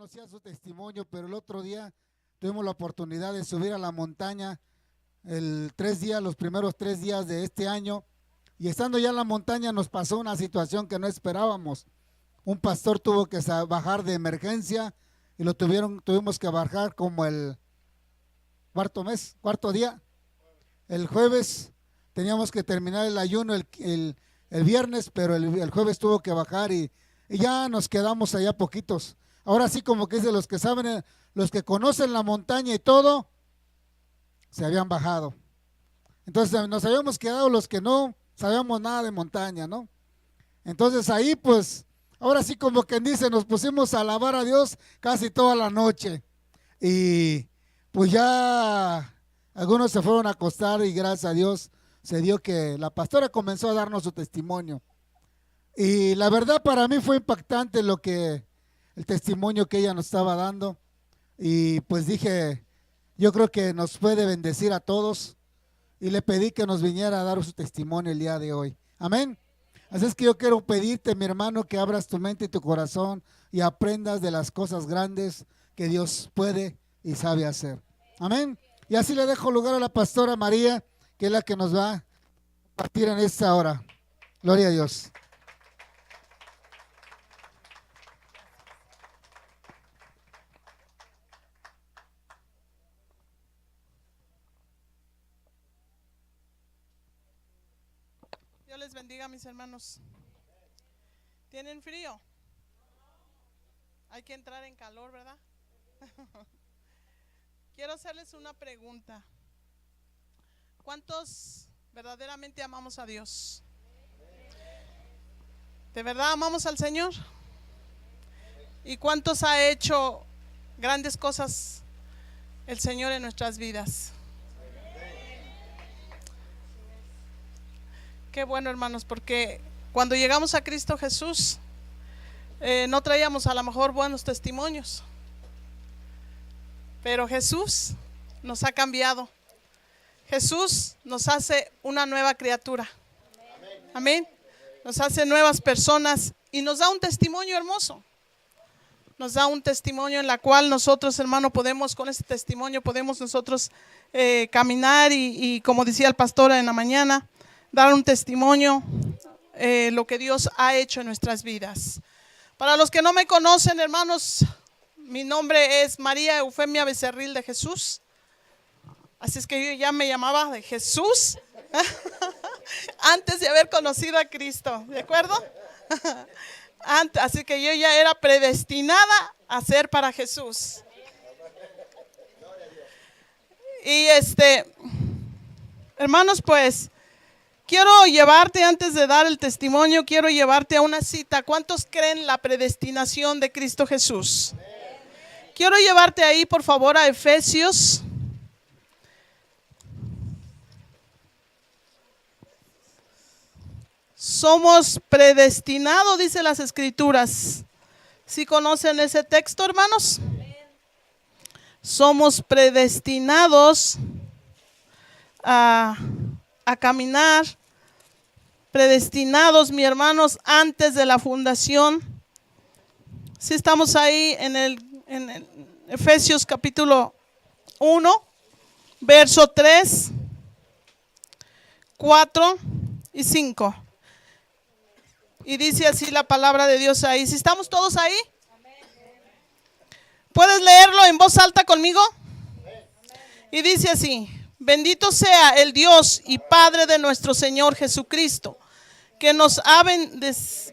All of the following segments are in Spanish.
conocía su testimonio, pero el otro día tuvimos la oportunidad de subir a la montaña los primeros 3 días de este año, y estando ya en la montaña nos pasó una situación que no esperábamos. Un pastor tuvo que bajar de emergencia y tuvimos que bajar como el cuarto día. El jueves teníamos que terminar el ayuno el viernes, pero el jueves tuvo que bajar y ya nos quedamos allá poquitos. Ahora sí, como que es de los que saben, los que conocen la montaña y todo, se habían bajado. Entonces nos habíamos quedado los que no sabíamos nada de montaña, ¿no? Entonces ahí pues, ahora sí como quien dice, nos pusimos a alabar a Dios casi toda la noche. Y pues ya algunos se fueron a acostar y gracias a Dios se dio que la pastora comenzó a darnos su testimonio. Y la verdad para mí fue impactante el testimonio que ella nos estaba dando. Y pues dije, yo creo que nos puede bendecir a todos. Y le pedí que nos viniera a dar su testimonio el día de hoy. Amén. Así es que yo quiero pedirte, mi hermano, que abras tu mente y tu corazón y aprendas de las cosas grandes que Dios puede y sabe hacer. Amén. Y así le dejo lugar a la pastora María, que es la que nos va a partir en esta hora. Gloria a Dios. Dios les bendiga, mis hermanos. ¿Tienen frío? Hay que entrar en calor, ¿verdad? Quiero hacerles una pregunta. ¿Cuántos verdaderamente amamos a Dios? ¿De verdad amamos al Señor? ¿Y cuántos ha hecho grandes cosas el Señor en nuestras vidas? Qué bueno, hermanos, porque cuando llegamos a Cristo Jesús no traíamos a lo mejor buenos testimonios, pero Jesús nos ha cambiado. Jesús nos hace una nueva criatura. Amén. Nos hace nuevas personas y nos da un testimonio hermoso. Nos da un testimonio en la cual nosotros, hermano, con ese testimonio podemos nosotros caminar y como decía el pastor en la mañana, dar un testimonio lo que Dios ha hecho en nuestras vidas. Para los que no me conocen, hermanos, mi nombre es María Eufemia Becerril de Jesús. Así es que yo ya me llamaba de Jesús antes de haber conocido a Cristo, ¿de acuerdo? Así que yo ya era predestinada a ser para Jesús. Y hermanos, pues quiero llevarte, antes de dar el testimonio, quiero llevarte a una cita. ¿Cuántos creen la predestinación de Cristo Jesús? Quiero llevarte ahí, por favor, a Efesios. Somos predestinados, dice las Escrituras. ¿Sí conocen ese texto, hermanos? Somos predestinados a caminar, predestinados, mis hermanos, antes de la fundación. Si estamos ahí en Efesios capítulo 1, verso 3, 4 y 5. Y dice así la palabra de Dios ahí. Si estamos todos ahí, ¿puedes leerlo en voz alta conmigo? Y dice así: bendito sea el Dios y Padre de nuestro Señor Jesucristo, que nos ha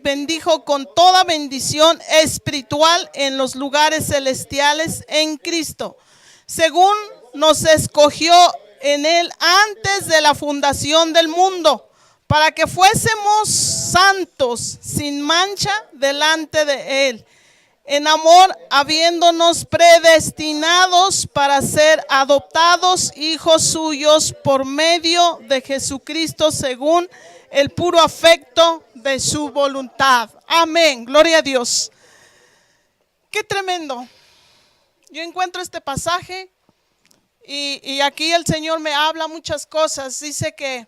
bendijo con toda bendición espiritual en los lugares celestiales en Cristo, según nos escogió en Él antes de la fundación del mundo, para que fuésemos santos sin mancha delante de Él, en amor, habiéndonos predestinados para ser adoptados hijos suyos por medio de Jesucristo, según el puro afecto de su voluntad. Amén, gloria a Dios. Qué tremendo. Yo encuentro este pasaje y aquí el Señor me habla muchas cosas. Dice que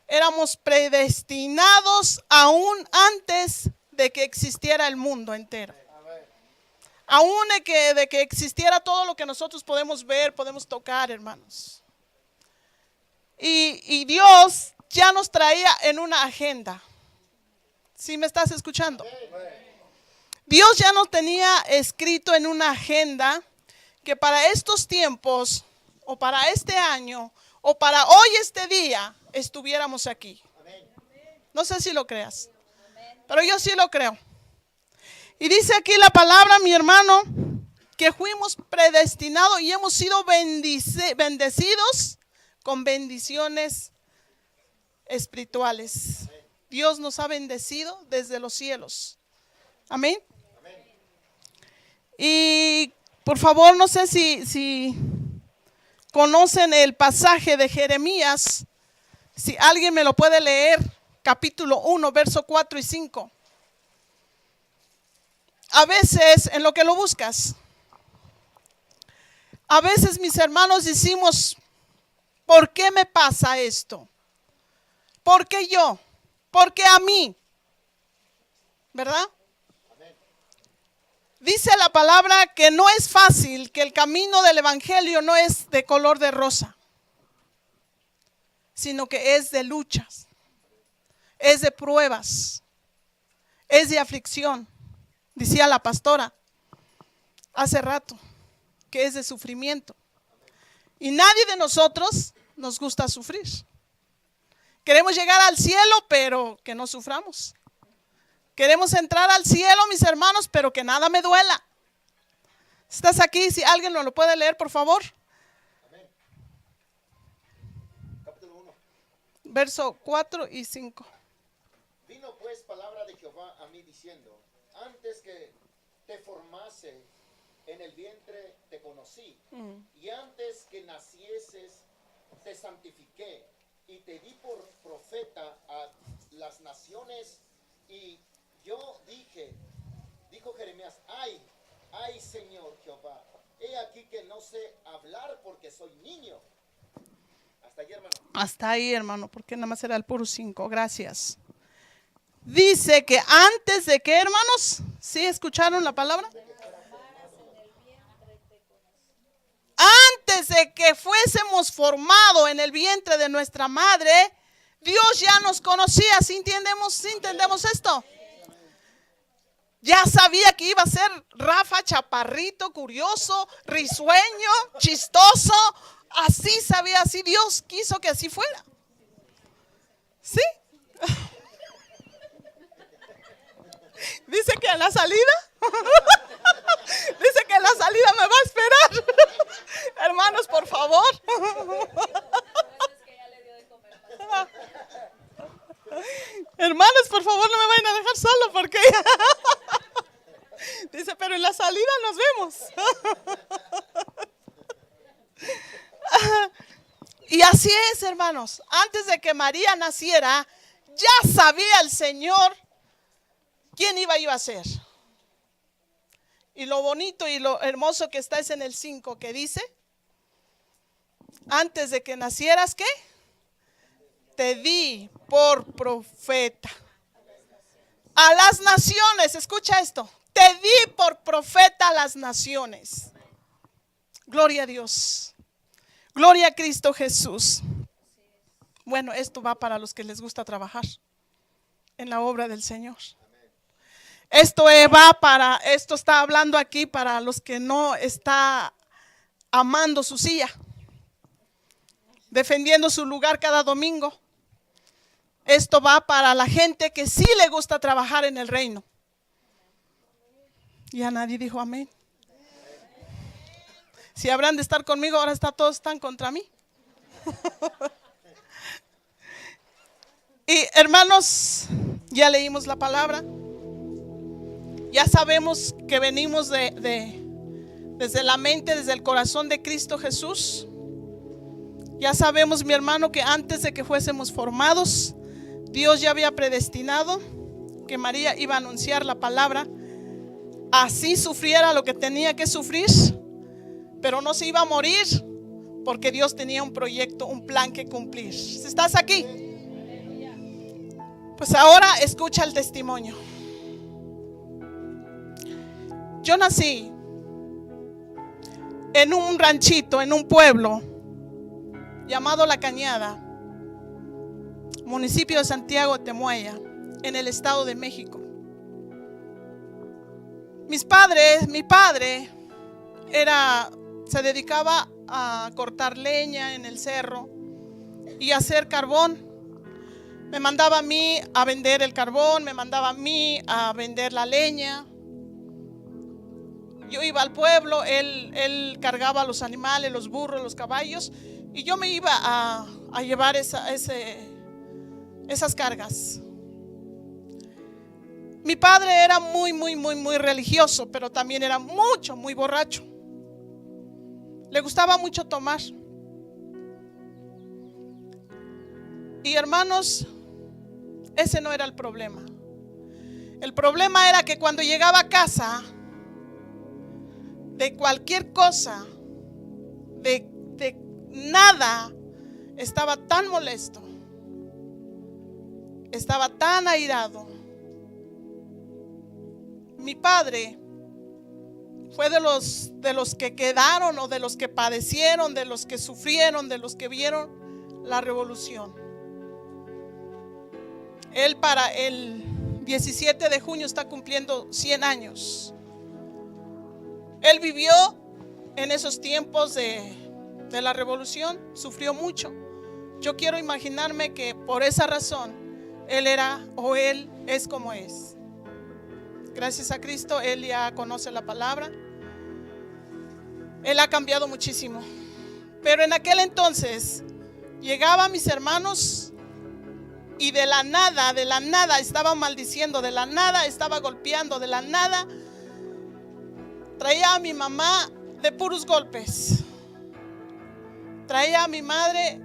éramos predestinados aún antes de que existiera el mundo entero. Aún de que existiera todo lo que nosotros podemos ver, podemos tocar, hermanos. Y Dios ya nos traía en una agenda. ¿Sí me estás escuchando? Dios ya nos tenía escrito en una agenda que para estos tiempos, o para este año, o para hoy este día, estuviéramos aquí. No sé si lo creas, pero yo sí lo creo. Y dice aquí la palabra, mi hermano, que fuimos predestinados y hemos sido bendecidos con bendiciones espirituales. Dios nos ha bendecido desde los cielos. Amén. Y por favor, no sé si conocen el pasaje de Jeremías. Si alguien me lo puede leer, capítulo 1, verso 4 y 5. A veces, en lo que lo buscas, a veces, mis hermanos, decimos, ¿por qué me pasa esto? ¿Por qué yo? ¿Por qué a mí? ¿Verdad? Dice la palabra que no es fácil, que el camino del evangelio no es de color de rosa, sino que es de luchas, es de pruebas, es de aflicción. Decía la pastora hace rato que es de sufrimiento. Y nadie de nosotros nos gusta sufrir. Queremos llegar al cielo, pero que no suframos. Queremos entrar al cielo, mis hermanos, pero que nada me duela. ¿Estás aquí? Si alguien nos lo puede leer, por favor. Amén. Capítulo 1. Verso 4 y 5. Vino pues palabra de Jehová a mí diciendo, antes que te formase en el vientre te conocí, y antes que nacieses te santifiqué, y te di por profeta a las naciones. Y yo dije, dijo Jeremías, ay Señor Jehová, he aquí que no sé hablar porque soy niño. Hasta allí, hermano. Hasta ahí, hermano, porque nada más era el puro 5. Gracias. Dice que antes de que, hermanos, ¿sí escucharon la palabra? Antes de que fuésemos formados en el vientre de nuestra madre, Dios ya nos conocía. ¿Sí entendemos esto? Ya sabía que iba a ser Rafa, chaparrito, curioso, risueño, chistoso. Así sabía, así Dios quiso que así fuera. ¿Sí? Dice que en la salida, dice que en la salida me va a esperar. Hermanos, por favor. Hermanos, por favor, no me vayan a dejar solo porque dice, pero en la salida nos vemos. Y así es, hermanos. Antes de que María naciera, ya sabía el Señor quién iba a ser. Y lo bonito y lo hermoso que está es en el 5, que dice, antes de que nacieras, ¿qué? Te di por profeta a las naciones. Escucha esto, te di por profeta a las naciones. Gloria a Dios, gloria a Cristo Jesús. Bueno, esto va para los que les gusta trabajar en la obra del Señor. Esto está hablando aquí para los que no está amando su silla, defendiendo su lugar cada domingo. Esto va para la gente que sí le gusta trabajar en el reino. Ya nadie dijo amén. Si habrán de estar conmigo, ahora todos están contra mí. Y hermanos, ya leímos la palabra. Ya sabemos que venimos desde la mente, desde el corazón de Cristo Jesús. Ya sabemos, mi hermano, que antes de que fuésemos formados, Dios ya había predestinado que María iba a anunciar la palabra. Así sufriera lo que tenía que sufrir, pero no se iba a morir porque Dios tenía un proyecto, un plan que cumplir. ¿Estás aquí? Pues ahora escucha el testimonio. Yo nací en un ranchito, en un pueblo llamado La Cañada, municipio de Santiago de Temuaya, en el Estado de México. Mi padre se dedicaba a cortar leña en el cerro y a hacer carbón. Me mandaba a mí a vender el carbón, me mandaba a mí a vender la leña. Yo iba al pueblo, él cargaba los animales, los burros, los caballos, y yo me iba a llevar esas cargas. Mi padre era muy religioso, pero también era muy borracho. Le gustaba mucho tomar. Y hermanos, ese no era el problema. El problema era que cuando llegaba a casa, de cualquier cosa, de nada, estaba tan molesto, estaba tan airado. Mi padre fue de los que quedaron, o de los que padecieron, de los que sufrieron, de los que vieron la revolución. Él para el 17 de junio está cumpliendo 100 años. Él vivió en esos tiempos de la revolución, sufrió mucho. Yo quiero imaginarme que por esa razón él es como es. Gracias a Cristo, él ya conoce la palabra. Él ha cambiado muchísimo. Pero en aquel entonces llegaban mis hermanos y de la nada estaba maldiciendo, de la nada estaba golpeando, de la nada traía a mi mamá de puros golpes. Traía a mi madre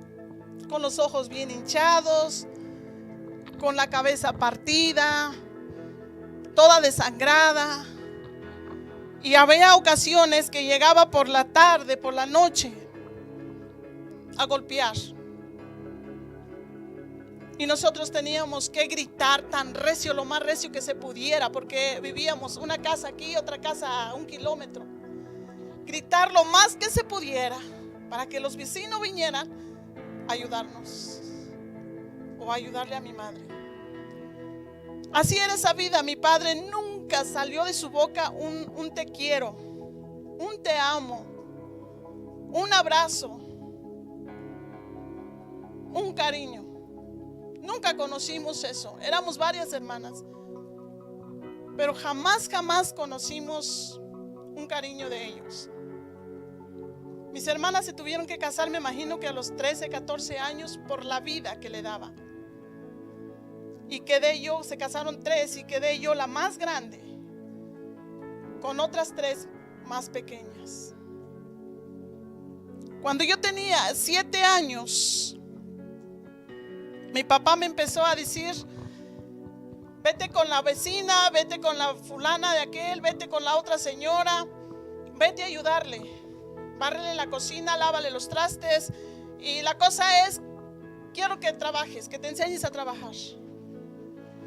con los ojos bien hinchados, con la cabeza partida, toda desangrada. Y había ocasiones que llegaba por la tarde, por la noche, a golpear. Y nosotros teníamos que gritar tan recio, lo más recio que se pudiera, porque vivíamos una casa aquí, otra casa a 1 kilómetro. Gritar lo más que se pudiera para que los vecinos vinieran a ayudarnos o a ayudarle a mi madre. Así era esa vida. Mi padre nunca salió de su boca un te quiero, un te amo, un abrazo, un cariño. Nunca conocimos eso. Éramos varias hermanas, pero jamás conocimos un cariño de ellos. Mis hermanas se tuvieron que casar, me imagino que a los 13, 14 años, por la vida que le daba. Y quedé yo, se casaron 3 y quedé yo la más grande, con otras 3 más pequeñas. Cuando yo tenía 7 años, mi papá me empezó a decir: vete con la vecina, vete con la fulana de aquel, vete con la otra señora, vete a ayudarle, bárrele la cocina, lávale los trastes. Y la cosa es, quiero que trabajes, que te enseñes a trabajar.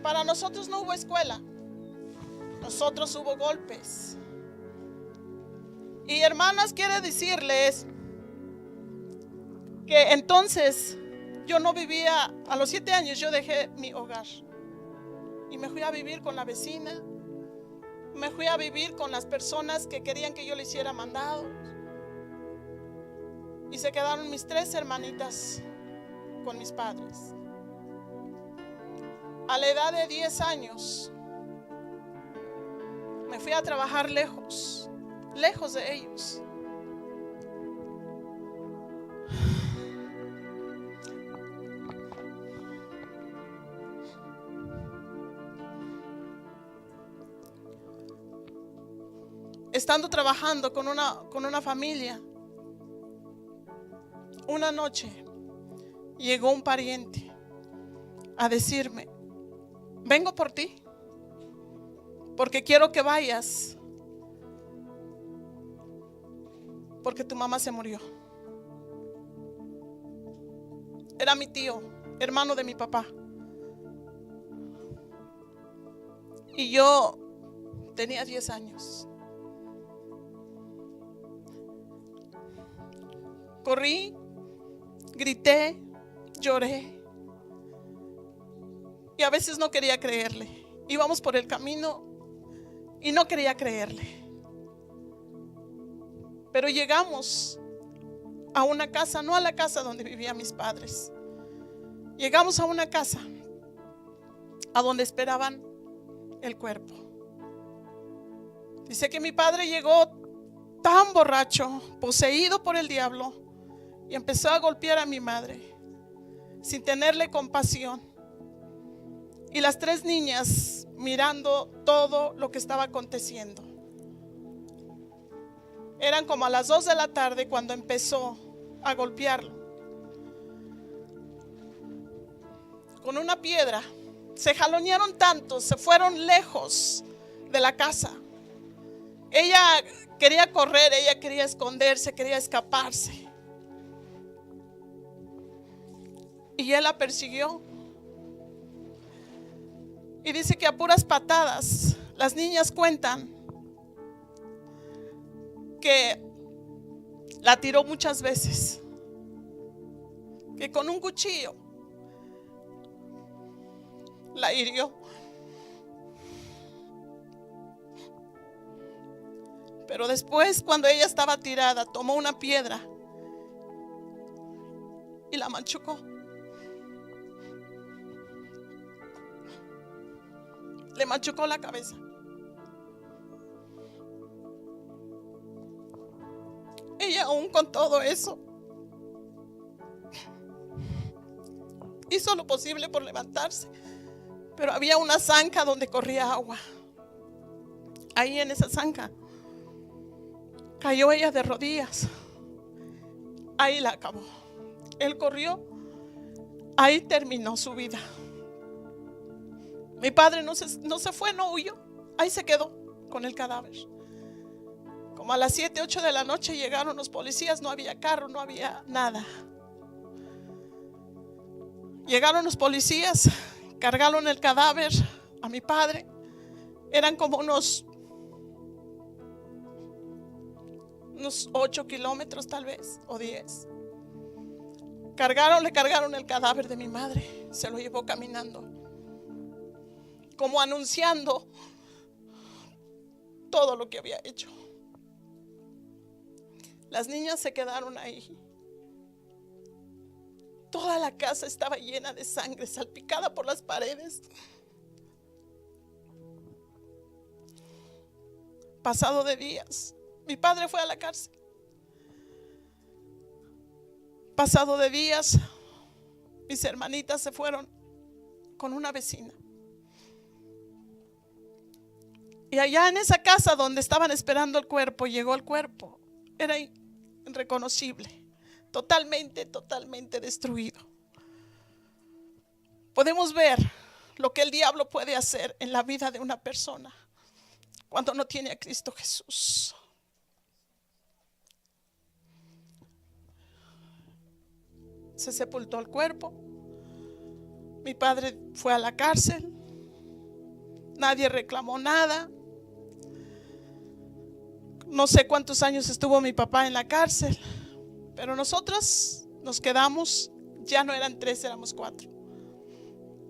Para nosotros no hubo escuela, nosotros hubo golpes. Y hermanas, quiero decirles que entonces yo no vivía, a los 7 años yo dejé mi hogar y me fui a vivir con la vecina, me fui a vivir con las personas que querían que yo le hiciera mandados, y se quedaron mis 3 hermanitas con mis padres. A la edad de 10 años me fui a trabajar lejos de ellos. Estando trabajando con una familia, una noche llegó un pariente a decirme: vengo por ti, porque quiero que vayas, porque tu mamá se murió. Era mi tío, hermano de mi papá. Y yo tenía 10 años. Corrí, grité, lloré. Y a veces no quería creerle. Íbamos por el camino y no quería creerle. Pero llegamos a una casa, no a la casa donde vivían mis padres. Llegamos a una casa a donde esperaban el cuerpo. Dice que mi padre llegó tan borracho, poseído por el diablo, y empezó a golpear a mi madre sin tenerle compasión. Y las 3 niñas mirando todo lo que estaba aconteciendo. Eran como a las 2 de la tarde cuando empezó a golpearlo con una piedra. Se jalonearon tanto, se fueron lejos de la casa. Ella quería correr, ella quería esconderse, quería escaparse. Y él la persiguió. Y dice que a puras patadas, las niñas cuentan que la tiró muchas veces, que con un cuchillo la hirió. Pero después, cuando ella estaba tirada, tomó una piedra y la machucó. Le machucó la cabeza. Ella, aún con todo eso, hizo lo posible por levantarse. Pero había una zanja donde corría agua. Ahí en esa zanja cayó ella de rodillas. Ahí la acabó. Él corrió. Ahí terminó su vida. Mi padre no se fue, no huyó. Ahí se quedó con el cadáver. Como a las 7, 8 de la noche llegaron los policías. No había carro, no había nada. Llegaron los policías, cargaron el cadáver a mi padre. Eran como unos 8 kilómetros tal vez, o 10. Le cargaron el cadáver de mi madre. Se lo llevó caminando, como anunciando todo lo que había hecho. Las niñas se quedaron ahí. Toda la casa estaba llena de sangre, salpicada por las paredes. Pasado de días, mi padre fue a la cárcel. Pasado de días, mis hermanitas se fueron con una vecina. Y allá en esa casa donde estaban esperando el cuerpo, llegó el cuerpo. Era irreconocible, totalmente destruido. Podemos ver lo que el diablo puede hacer en la vida de una persona cuando no tiene a Cristo Jesús. Se sepultó el cuerpo. Mi padre fue a la cárcel. Nadie reclamó nada. No sé cuántos años estuvo mi papá en la cárcel, pero nosotros nos quedamos. Ya no eran 3, éramos 4.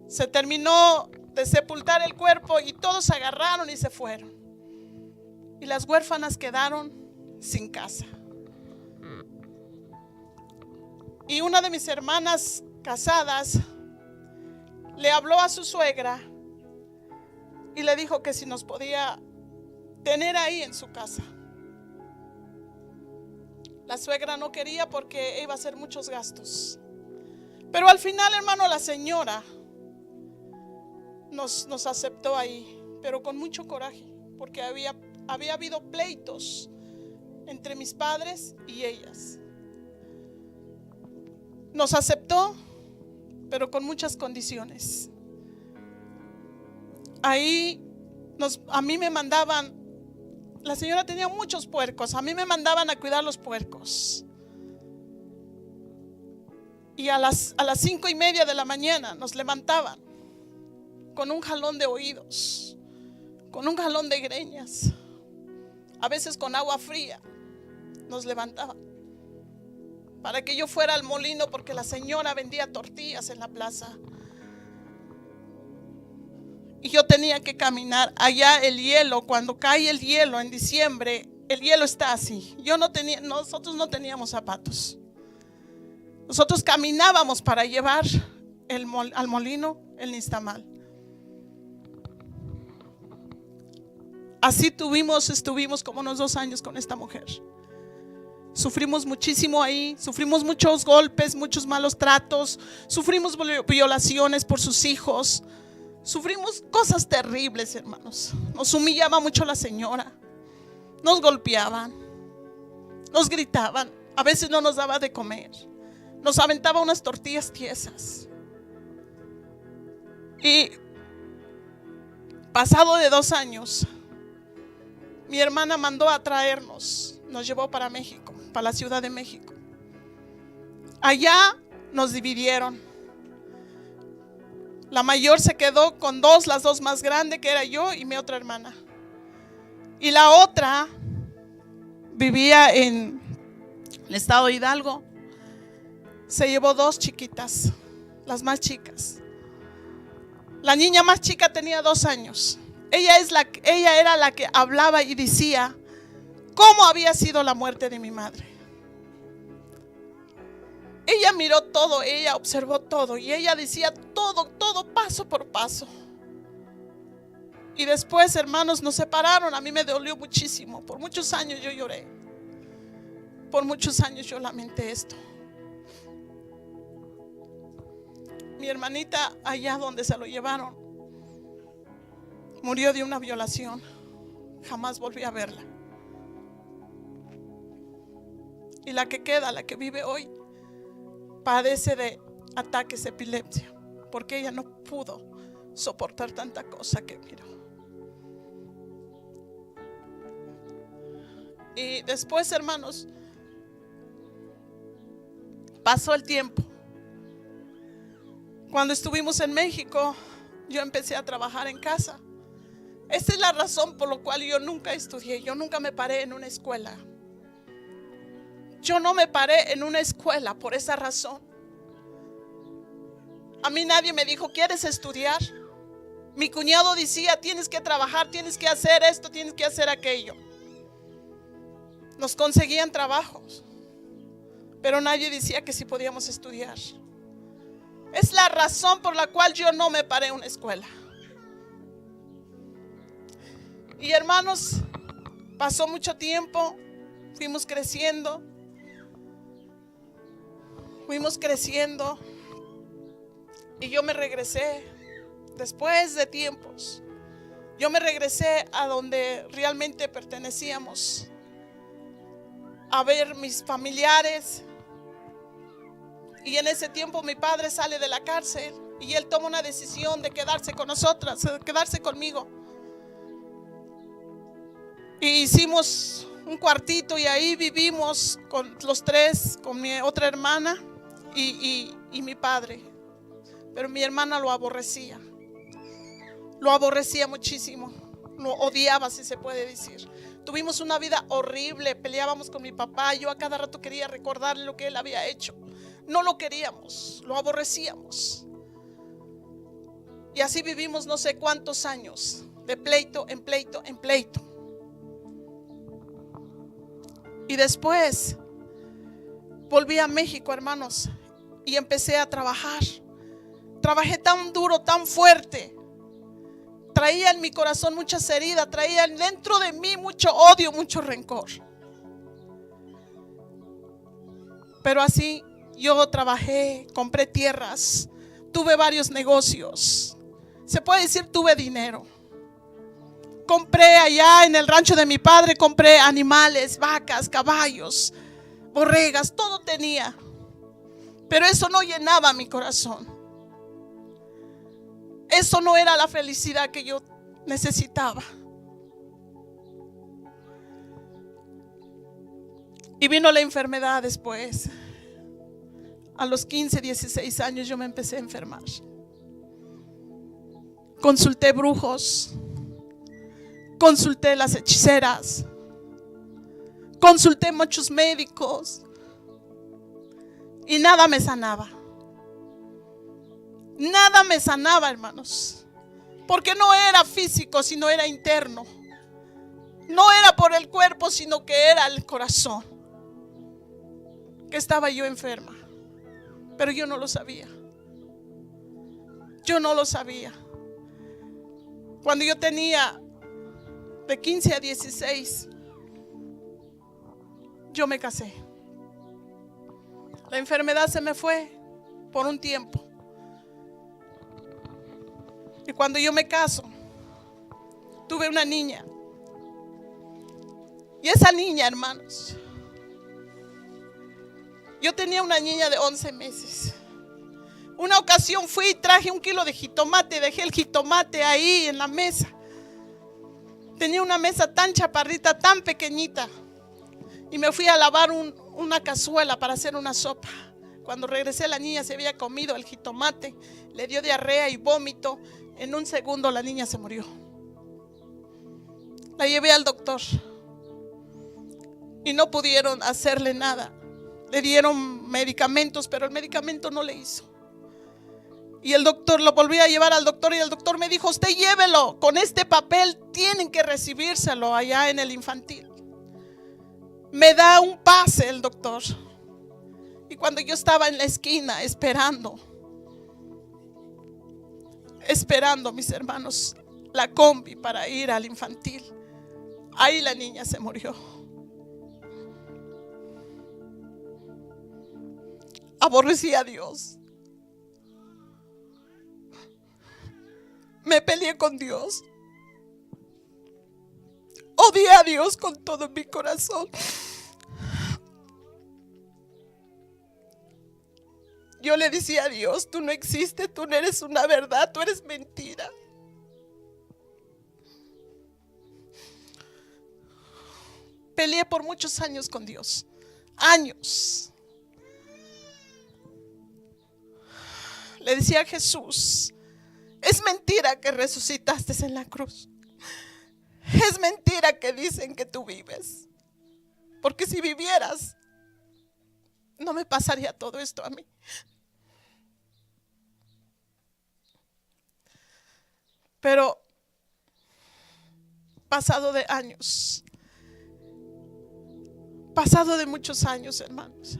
Se terminó de sepultar el cuerpo y todos se agarraron y se fueron. Y las huérfanas quedaron sin casa. Y una de mis hermanas casadas le habló a su suegra y le dijo que si nos podía tener ahí en su casa. La suegra no quería porque iba a hacer muchos gastos. Pero al final, hermano, la señora nos aceptó ahí, pero con mucho coraje, porque había habido pleitos entre mis padres y ellas. Nos aceptó, pero con muchas condiciones. Ahí a mí me mandaban, la señora tenía muchos puercos, a mí me mandaban a cuidar los puercos. Y a las 5:30 de la mañana nos levantaban con un jalón de oídos, con un jalón de greñas, a veces con agua fría nos levantaban para que yo fuera al molino porque la señora vendía tortillas en la plaza. Y yo tenía que caminar allá. El hielo, cuando cae el hielo en diciembre, el hielo está así. Nosotros no teníamos zapatos. Nosotros caminábamos para llevar al molino el nixtamal. Así estuvimos como unos 2 años con esta mujer. Sufrimos muchísimo ahí, sufrimos muchos golpes, muchos malos tratos, sufrimos violaciones por sus hijos, sufrimos cosas terribles, hermanos. Nos humillaba mucho la señora, nos golpeaban, nos gritaban, a veces no nos daba de comer, nos aventaba unas tortillas tiesas. Y pasado de 2 años, mi hermana mandó a traernos, nos llevó para México, para la Ciudad de México. Allá nos dividieron. La mayor se quedó con las 2 más grandes, que era yo y mi otra hermana. Y la otra vivía en el estado de Hidalgo. Se llevó 2 chiquitas, las más chicas. La niña más chica tenía 2 años. Ella era la que hablaba y decía cómo había sido la muerte de mi madre. Ella miró todo, ella observó todo y ella decía todo paso por paso. Y después, hermanos, nos separaron. A mí me dolió muchísimo. Por muchos años yo lloré. Por muchos años yo lamenté esto. Mi hermanita, allá donde se lo llevaron, murió de una violación. Jamás volví a verla. Y la que queda, la que vive hoy, padece de ataques de epilepsia, porque ella no pudo soportar tanta cosa que miró. Y después, hermanos, pasó el tiempo. Cuando estuvimos en México, yo empecé a trabajar en casa. Esta es la razón por la cual yo nunca estudié. Yo nunca me paré en una escuela. Yo no me paré en una escuela por esa razón. A mí nadie me dijo, ¿quieres estudiar? Mi cuñado decía, tienes que trabajar, tienes que hacer esto, tienes que hacer aquello. Nos conseguían trabajos, pero nadie decía que sí podíamos estudiar. Es la razón por la cual yo no me paré en una escuela. Y hermanos, pasó mucho tiempo, fuimos creciendo. Y yo me regresé después de tiempos. Yo me regresé a donde realmente pertenecíamos, a ver mis familiares. Y en ese tiempo mi padre sale de la cárcel y él toma una decisión de quedarse con nosotras, de quedarse conmigo. Y hicimos un cuartito y ahí vivimos con los 3, con mi otra hermana y mi padre. Pero mi hermana lo aborrecía muchísimo, lo odiaba, si se puede decir. Tuvimos una vida horrible, peleábamos con mi papá. Yo a cada rato quería recordarle lo que él había hecho. No lo queríamos, lo aborrecíamos. Y así vivimos no sé cuántos años, de pleito en pleito en pleito. Y después volví a México, hermanos, y empecé a trabajar. Trabajé tan duro, tan fuerte. Traía en mi corazón muchas heridas, traía dentro de mí mucho odio, mucho rencor. Pero así yo trabajé, compré tierras, tuve varios negocios. Se puede decir, tuve dinero. Compré allá en el rancho de mi padre, compré animales, vacas, caballos, borregas, todo tenía. Pero eso no llenaba mi corazón. Eso no era la felicidad que yo necesitaba. Y vino la enfermedad después. A los 15, 16 años yo me empecé a enfermar. Consulté brujos, consulté las hechiceras, consulté muchos médicos. Y nada me sanaba. Nada me sanaba, hermanos. Porque no era físico, sino era interno. No era por el cuerpo, sino que era el corazón. Que estaba yo enferma. Pero yo no lo sabía. Yo no lo sabía. Cuando yo tenía de 15 a 16, yo me casé. La enfermedad se me fue por un tiempo. Y cuando yo me caso, tuve una niña. Y esa niña, hermanos, yo tenía una niña de 11 meses. Una ocasión fui y traje 1 kilo de jitomate. Dejé el jitomate ahí en la mesa. Tenía una mesa tan chaparrita, tan pequeñita. Y me fui a lavar una cazuela para hacer una sopa. Cuando regresé, la niña se había comido el jitomate. Le dio diarrea y vómito. En un segundo la niña se murió. La llevé al doctor. Y no pudieron hacerle nada. Le dieron medicamentos, pero el medicamento no le hizo. Y el doctor, lo volví a llevar al doctor y el doctor me dijo: usted llévelo, con este papel tienen que recibírselo allá en el infantil. Me da un pase el doctor. Y cuando yo estaba en la esquina esperando, mis hermanos, la combi para ir al infantil, ahí la niña se murió. Aborrecí a Dios. Me peleé con Dios. Odié a Dios con todo mi corazón. Yo le decía a Dios: tú no existes, tú no eres una verdad, tú eres mentira. Peleé por muchos años con Dios. Años. Le decía a Jesús: es mentira que resucitaste en la cruz. Es mentira que dicen que tú vives. Porque si vivieras, no me pasaría todo esto a mí. Pero pasado de años, pasado de muchos años, hermanos,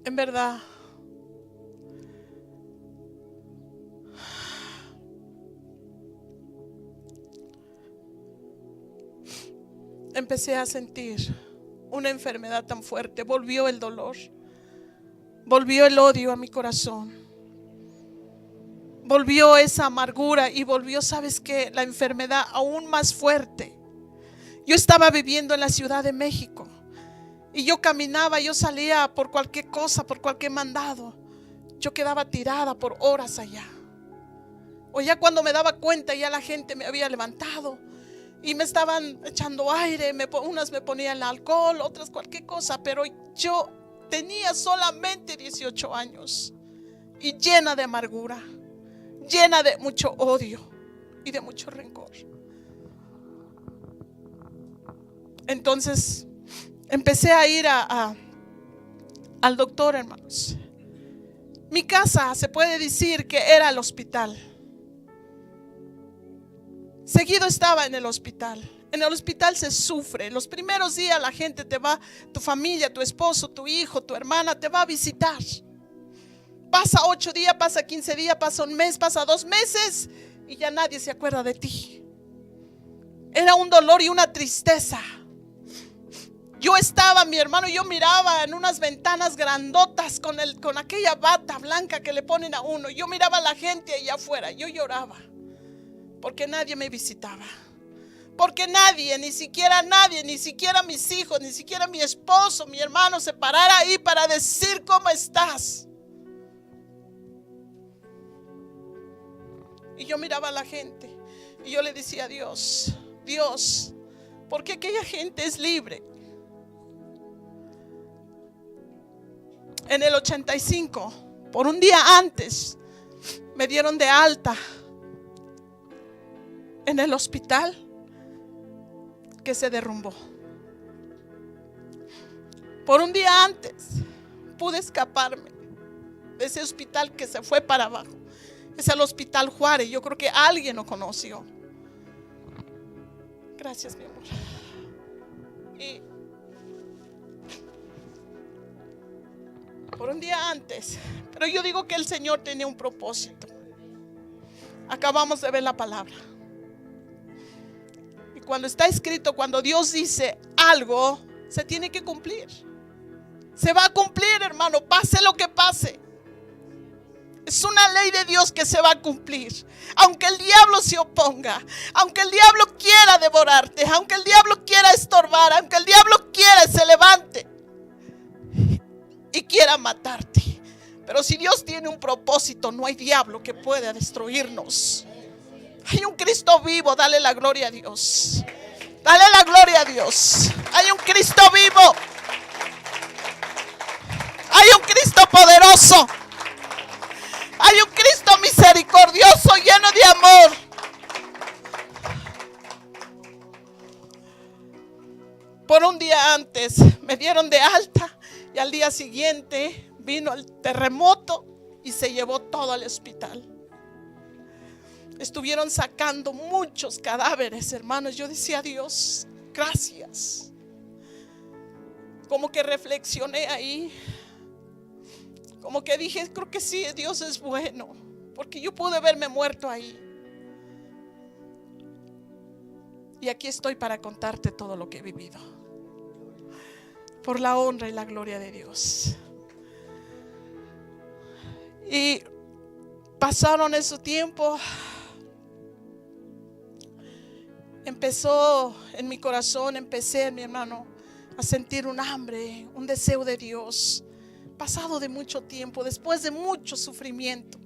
en verdad, empecé a sentir una enfermedad tan fuerte. Volvió el dolor, volvió el odio a mi corazón, volvió esa amargura y volvió, ¿sabes qué? La enfermedad aún más fuerte. Yo estaba viviendo en la Ciudad de México y yo caminaba, yo salía por cualquier cosa, por cualquier mandado. Yo quedaba tirada por horas allá. O ya cuando me daba cuenta, ya la gente me había levantado y me estaban echando aire. Unas me ponían alcohol, otras cualquier cosa. Pero yo tenía solamente 18 años y llena de amargura, llena de mucho odio y de mucho rencor. Entonces empecé a ir al doctor, hermanos. Mi casa se puede decir que era el hospital. Seguido estaba en el hospital. En el hospital se sufre. Los primeros días la gente te va, tu familia, tu esposo, tu hijo, tu hermana te va a visitar. Pasa 8 días, pasa 15 días, pasa un mes, pasa 2 meses y ya nadie se acuerda de ti. Era un dolor y una tristeza. Yo estaba, mi hermano, yo miraba en unas ventanas grandotas con aquella bata blanca que le ponen a uno. Yo miraba a la gente allá afuera, yo lloraba porque nadie me visitaba. Porque nadie, ni siquiera mis hijos, ni siquiera mi esposo, mi hermano se parara ahí para decir cómo estás. Y yo miraba a la gente y yo le decía a Dios: Dios, ¿por qué aquella gente es libre? En el 85, por un día antes, me dieron de alta en el hospital que se derrumbó. Por un día antes pude escaparme de ese hospital que se fue para abajo. Es el Hospital Juárez. Yo creo que alguien lo conoció. Gracias, mi amor. Y por un día antes, pero yo digo que el Señor tenía un propósito. Acabamos de ver la palabra. Y cuando está escrito, cuando Dios dice algo, se tiene que cumplir. Se va a cumplir, hermano, pase lo que pase. Es una ley de Dios que se va a cumplir. Aunque el diablo se oponga, aunque el diablo quiera devorarte, aunque el diablo quiera estorbar, aunque el diablo quiera se levante y quiera matarte. Pero si Dios tiene un propósito, no hay diablo que pueda destruirnos. Hay un Cristo vivo, dale la gloria a Dios. Dale la gloria a Dios. Hay un Cristo vivo. Hay un Cristo poderoso. Hay un Cristo misericordioso, lleno de amor. Por un día antes me dieron de alta y al día siguiente vino el terremoto y se llevó todo al hospital. Estuvieron sacando muchos cadáveres, hermanos. Yo decía, Dios, gracias. Como que reflexioné ahí. Como que dije, creo que sí, Dios es bueno, porque yo pude verme muerto ahí. Y aquí estoy para contarte todo lo que he vivido, por la honra y la gloria de Dios. Y pasaron ese tiempo. Empezó en mi corazón, empecé, mi hermano, a sentir un hambre, un deseo de Dios. Pasado de mucho tiempo, después de mucho sufrimiento,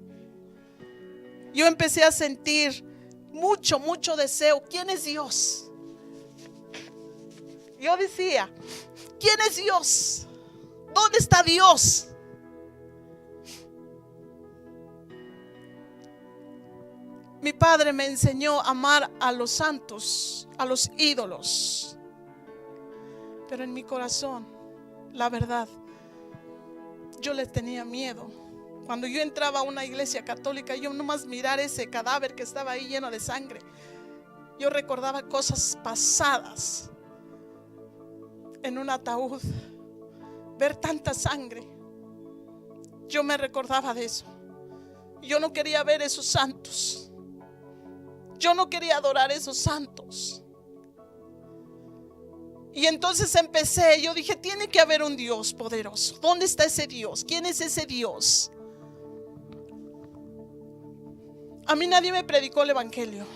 yo empecé a sentir mucho deseo. ¿Quién es Dios? Yo decía, ¿quién es Dios? ¿Dónde está Dios? Mi padre me enseñó a amar a los santos, a los ídolos. Pero en mi corazón, la verdad, yo les tenía miedo. Cuando yo entraba a una iglesia católica, yo nomás mirar ese cadáver que estaba ahí lleno de sangre, yo recordaba cosas pasadas en un ataúd. Ver tanta sangre, yo me recordaba de eso. Yo no quería ver esos santos. Yo no quería adorar esos santos. Y entonces empecé, yo dije, tiene que haber un Dios poderoso. ¿Dónde está ese Dios? ¿Quién es ese Dios? A mí nadie me predicó el evangelio.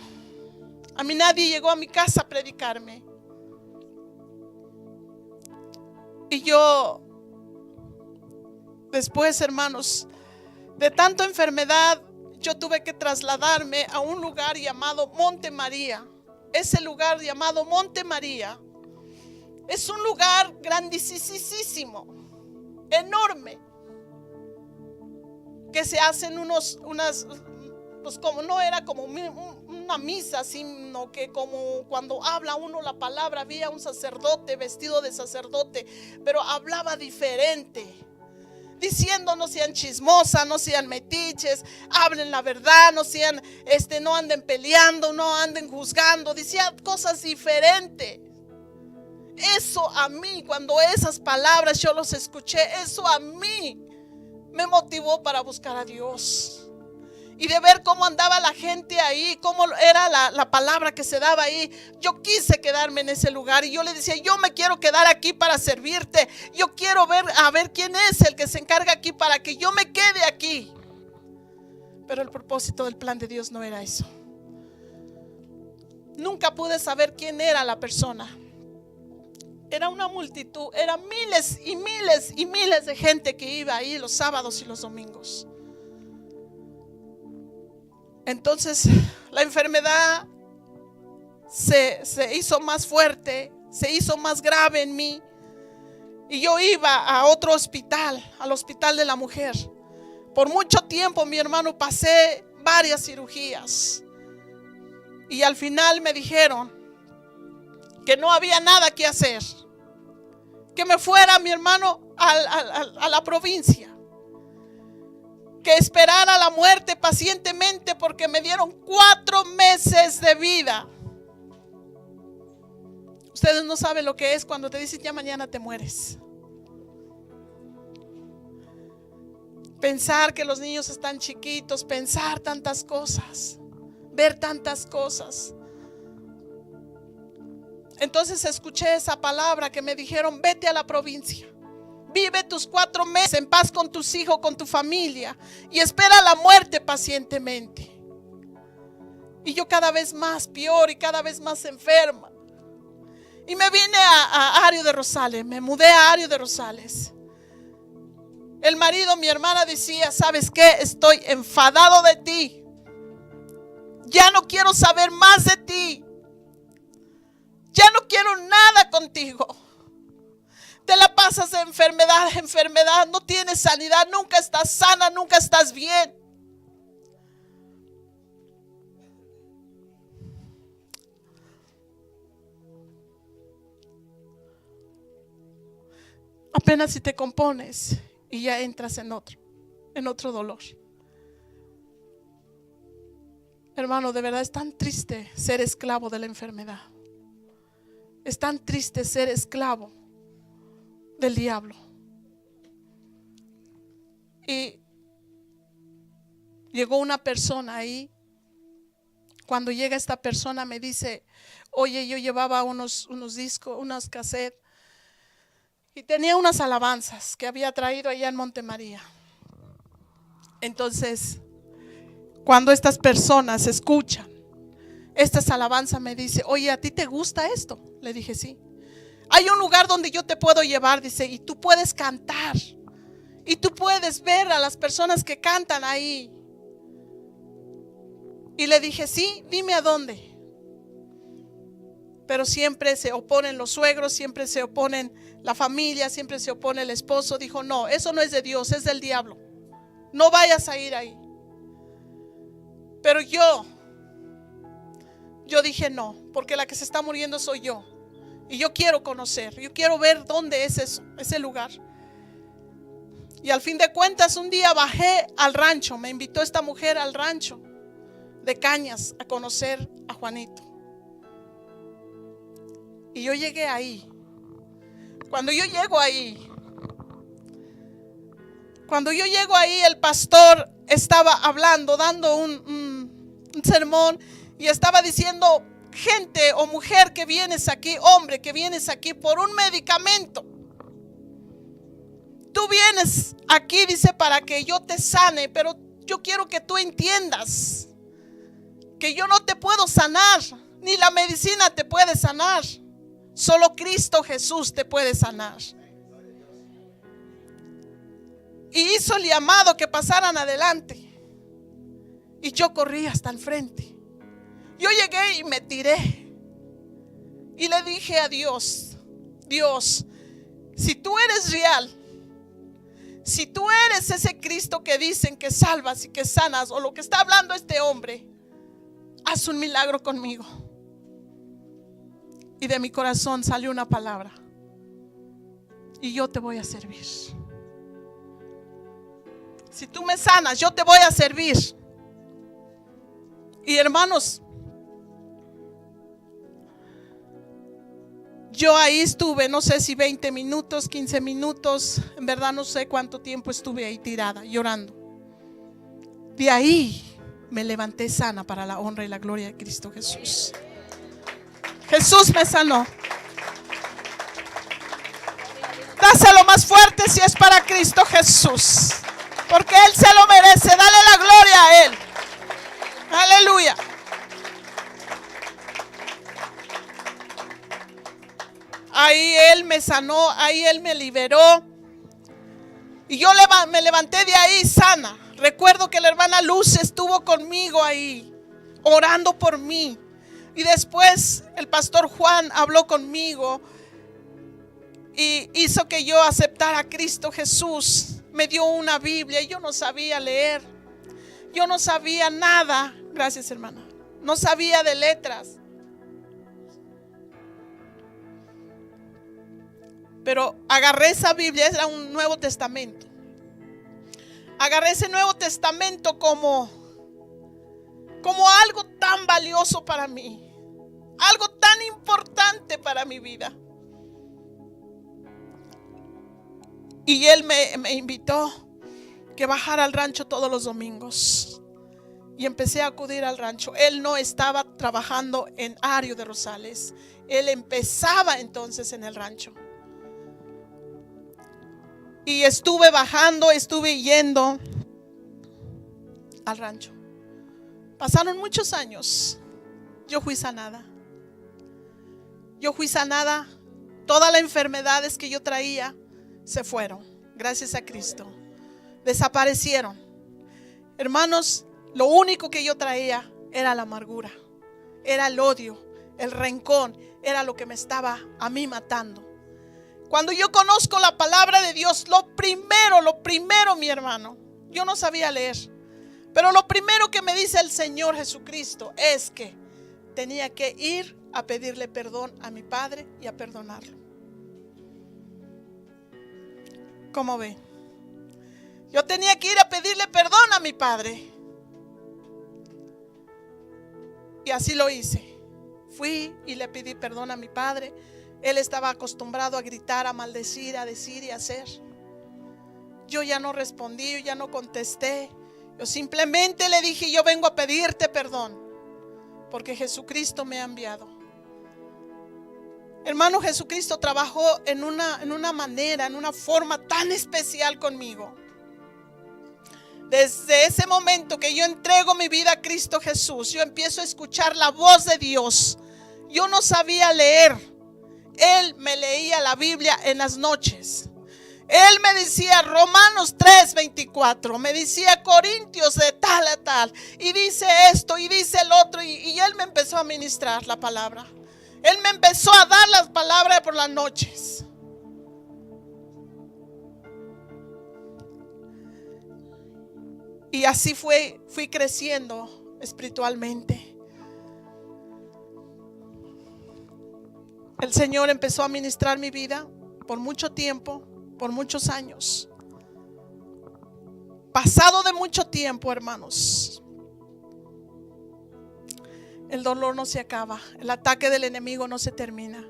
A mí nadie llegó a mi casa a predicarme. Y yo, después, hermanos, de tanta enfermedad, yo tuve que trasladarme a un lugar llamado Monte María. Ese lugar llamado Monte María es un lugar grandísimo, enorme, que se hacen pues como no era como una misa, sino que como cuando habla uno la palabra, había un sacerdote vestido de sacerdote, pero hablaba diferente, diciendo: no sean chismosas, no sean metiches, hablen la verdad, no sean, no anden peleando, no anden juzgando. Decía cosas diferentes. Eso a mí, cuando esas palabras yo los escuché, eso a mí me motivó para buscar a Dios. Y de ver cómo andaba la gente ahí, cómo era la palabra que se daba ahí, yo quise quedarme en ese lugar. Y yo le decía: yo me quiero quedar aquí para servirte. Yo quiero ver quién es el que se encarga aquí para que yo me quede aquí. Pero el propósito del plan de Dios no era eso. Nunca pude saber quién era la persona. Era una multitud, eran miles y miles y miles de gente que iba ahí los sábados y los domingos. Entonces la enfermedad se hizo más fuerte, se hizo más grave en mí. Y yo iba a otro hospital, al hospital de la mujer. Por mucho tiempo, mi hermano, pasé varias cirugías. Y al final me dijeron que no había nada que hacer, que me fuera, mi hermano, a la provincia, que esperara la muerte pacientemente, porque me dieron 4 meses de vida. Ustedes no saben lo que es cuando te dicen ya mañana te mueres. Pensar que los niños están chiquitos, pensar tantas cosas, ver tantas cosas. Entonces escuché esa palabra que me dijeron: vete a la provincia, vive tus 4 meses en paz con tus hijos, con tu familia, y espera la muerte pacientemente. Y yo cada vez más peor y cada vez más enferma. Y me vine a Ario de Rosales, me mudé a Ario de Rosales. El marido, mi hermana decía: ¿sabes qué? Estoy enfadado de ti. Ya no quiero saber más de ti. Ya no quiero nada contigo. Te la pasas de enfermedad en enfermedad, no tienes sanidad, nunca estás sana, nunca estás bien. Apenas si te compones y ya entras en otro dolor. Hermano, de verdad es tan triste ser esclavo de la enfermedad. Es tan triste ser esclavo del diablo. Y llegó una persona ahí. Cuando llega esta persona me dice: oye, yo llevaba unos discos, unas cassettes, y tenía unas alabanzas que había traído allá en Montemaría. Entonces, cuando estas personas escuchan estas alabanzas, me dice: oye, ¿a ti te gusta esto? Le dije: sí. Hay un lugar donde yo te puedo llevar, dice, y tú puedes cantar, y tú puedes ver a las personas que cantan ahí. Y le dije: sí, dime a dónde. Pero siempre se oponen los suegros, siempre se oponen la familia, siempre se opone el esposo. Dijo: no, eso no es de Dios, es del diablo. No vayas a ir ahí. Pero yo dije: no, porque la que se está muriendo soy yo. Y yo quiero conocer, yo quiero ver dónde es eso, ese lugar. Y al fin de cuentas, un día bajé al rancho. Me invitó esta mujer al rancho de Cañas a conocer a Juanito. Y yo llegué ahí. Cuando yo llego ahí, el pastor estaba hablando, dando un sermón, y estaba diciendo: gente o mujer que vienes aquí, hombre que vienes aquí por un medicamento. Tú vienes aquí, dice, para que yo te sane, pero yo quiero que tú entiendas que yo no te puedo sanar, ni la medicina te puede sanar. Solo Cristo Jesús te puede sanar. Y hizo el llamado que pasaran adelante. Y yo corrí hasta el frente. Yo llegué y me tiré. Y le dije a Dios: Dios, si tú eres real, si tú eres ese Cristo que dicen que salvas y que sanas, o lo que está hablando este hombre, haz un milagro conmigo. Y de mi corazón salió una palabra: y yo te voy a servir. Si tú me sanas, yo te voy a servir. Y hermanos, yo ahí estuve, no sé si 20 minutos, 15 minutos, en verdad no sé cuánto tiempo estuve ahí tirada, llorando. De ahí me levanté sana para la honra y la gloria de Cristo Jesús. Jesús me sanó. Dáselo más fuerte si es para Cristo Jesús, porque Él se lo merece. Dale la gloria a Él. Aleluya. Ahí Él me sanó, ahí Él me liberó. Y yo me levanté de ahí sana. Recuerdo que la hermana Luz estuvo conmigo ahí, orando por mí. Y después el pastor Juan habló conmigo y hizo que yo aceptara a Cristo Jesús. Me dio una Biblia y yo no sabía leer. Yo no sabía nada. Gracias, hermana. No sabía de letras. Pero agarré esa Biblia, era un Nuevo Testamento. Agarré ese Nuevo Testamento como algo tan valioso para mí, algo tan importante para mi vida. Y él me invitó que bajara al rancho todos los domingos. Y empecé a acudir al rancho. Él no estaba trabajando en Ario de Rosales. Él empezaba entonces en el rancho. Y estuve bajando, estuve yendo al rancho. Pasaron muchos años. Yo fui sanada. Todas las enfermedades que yo traía se fueron, gracias a Cristo. Desaparecieron. Hermanos, lo único que yo traía era la amargura, era el odio, el rencor, era lo que me estaba a mí matando. Cuando yo conozco la palabra de Dios, lo primero, mi hermano, yo no sabía leer, pero lo primero que me dice el Señor Jesucristo es que tenía que ir a pedirle perdón a mi padre y a perdonarlo. ¿Cómo ven? Yo tenía que ir a pedirle perdón a mi padre. Y así lo hice. Fui y le pedí perdón a mi padre. Él estaba acostumbrado a gritar, a maldecir, a decir y a hacer. Yo ya no respondí, yo ya no contesté. Yo simplemente le dije: yo vengo a pedirte perdón, porque Jesucristo me ha enviado. Hermano, Jesucristo trabajó en una manera, en una forma tan especial conmigo. Desde ese momento que yo entrego mi vida a Cristo Jesús, yo empiezo a escuchar la voz de Dios. Yo no sabía leer. Él me leía la Biblia en las noches. Él me decía Romanos 3:24, me decía Corintios de tal a tal, y dice esto y dice el otro, y él me empezó a ministrar la palabra. Él me empezó a dar las palabras por las noches. Y así fui creciendo espiritualmente. El Señor empezó a ministrar mi vida por mucho tiempo, por muchos años. Pasado de mucho tiempo, hermanos, el dolor no se acaba, el ataque del enemigo no se termina.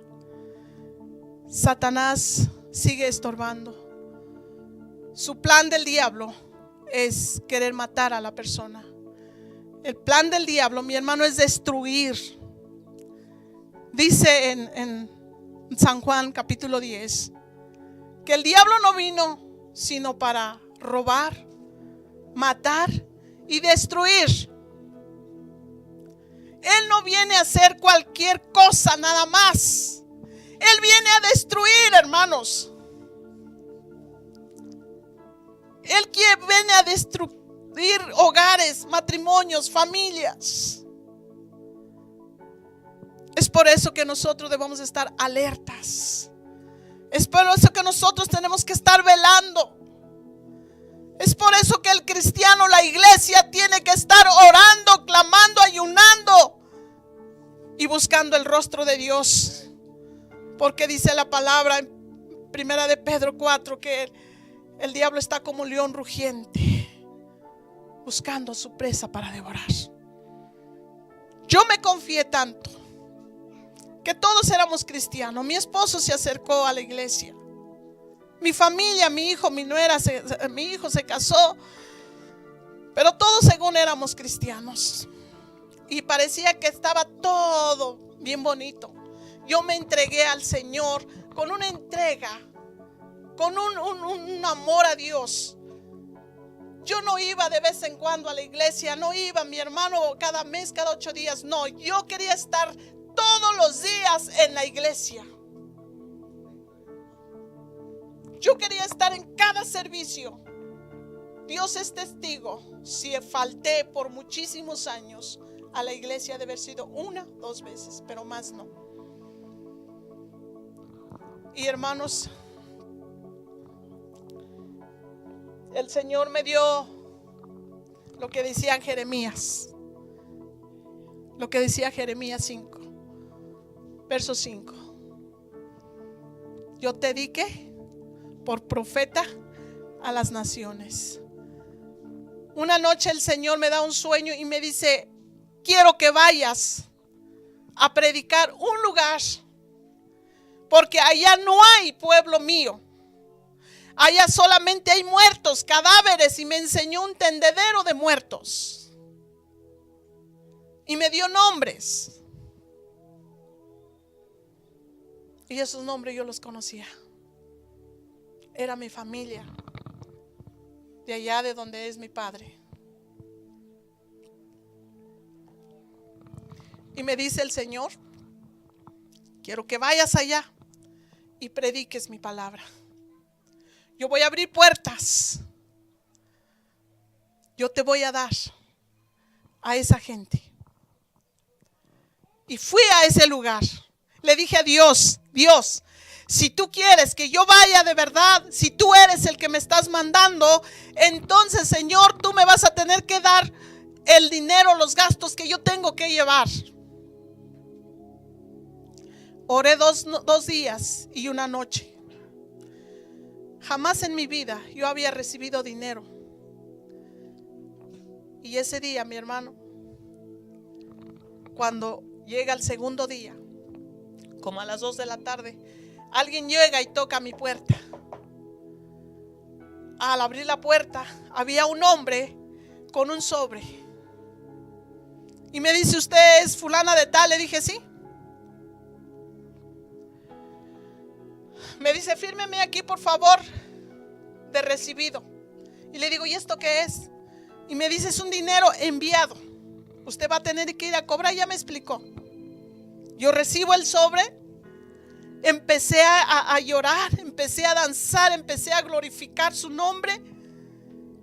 Satanás sigue estorbando. Su plan del diablo es querer matar a la persona. El plan del diablo, mi hermano, es destruir. Dice en San Juan capítulo 10 que el diablo no vino sino para robar, matar y destruir. Él no viene a hacer cualquier cosa nada más. Él viene a destruir, hermanos. Él viene a destruir hogares, matrimonios, familias. Es por eso que nosotros debemos estar alertas. Es por eso que nosotros tenemos que estar velando. Es por eso que el cristiano, la iglesia, tiene que estar orando, clamando, ayunando y buscando el rostro de Dios. Porque dice la palabra en 1 de Pedro 4 que el diablo está como un león rugiente, buscando su presa para devorar. Yo me confié tanto que todos éramos cristianos. Mi esposo se acercó a la iglesia. Mi familia, mi hijo, mi nuera, mi hijo se casó. Pero todos según éramos cristianos. Y parecía que estaba todo bien bonito. Yo me entregué al Señor con una entrega, con un amor a Dios. Yo no iba de vez en cuando a la iglesia. No iba, mi hermano, cada mes, cada 8 días. No, yo quería estar todos los días en la iglesia. Yo quería estar en cada servicio. Dios es testigo. Si falté por muchísimos años a la iglesia, de haber sido 1, 2 veces, pero más no. Y hermanos, el Señor me dio lo que decía Jeremías. Lo que decía Jeremías 5, verso 5. yo te di ¿qué? Por profeta a las naciones. Una noche el Señor me da un sueño y me dice: quiero que vayas a predicar un lugar, porque allá no hay pueblo mío, allá solamente hay muertos, cadáveres. Y me enseñó un tendedero de muertos y me dio nombres, y esos nombres yo los conocía. Era mi familia, de allá de donde es mi padre. Y me dice el Señor: quiero que vayas allá y prediques mi palabra. Yo voy a abrir puertas. Yo te voy a dar a esa gente. Y fui a ese lugar. Le dije a Dios: Dios, si tú quieres que yo vaya de verdad, si tú eres el que me estás mandando, entonces, Señor, tú me vas a tener que dar el dinero, los gastos que yo tengo que llevar. Oré dos días y una noche. Jamás en mi vida yo había recibido dinero. Y ese día, mi hermano, cuando llega el segundo día, como a las 2 de la tarde, alguien llega y toca mi puerta. Al abrir la puerta, había un hombre con un sobre. Y me dice: ¿usted es fulana de tal? Le dije: sí. Me dice: fírmeme aquí, por favor, de recibido. Y le digo: ¿y esto qué es? Y me dice: es un dinero enviado, usted va a tener que ir a cobrar. Ya me explicó. Yo recibo el sobre, empecé a llorar, empecé a danzar, empecé a glorificar su nombre,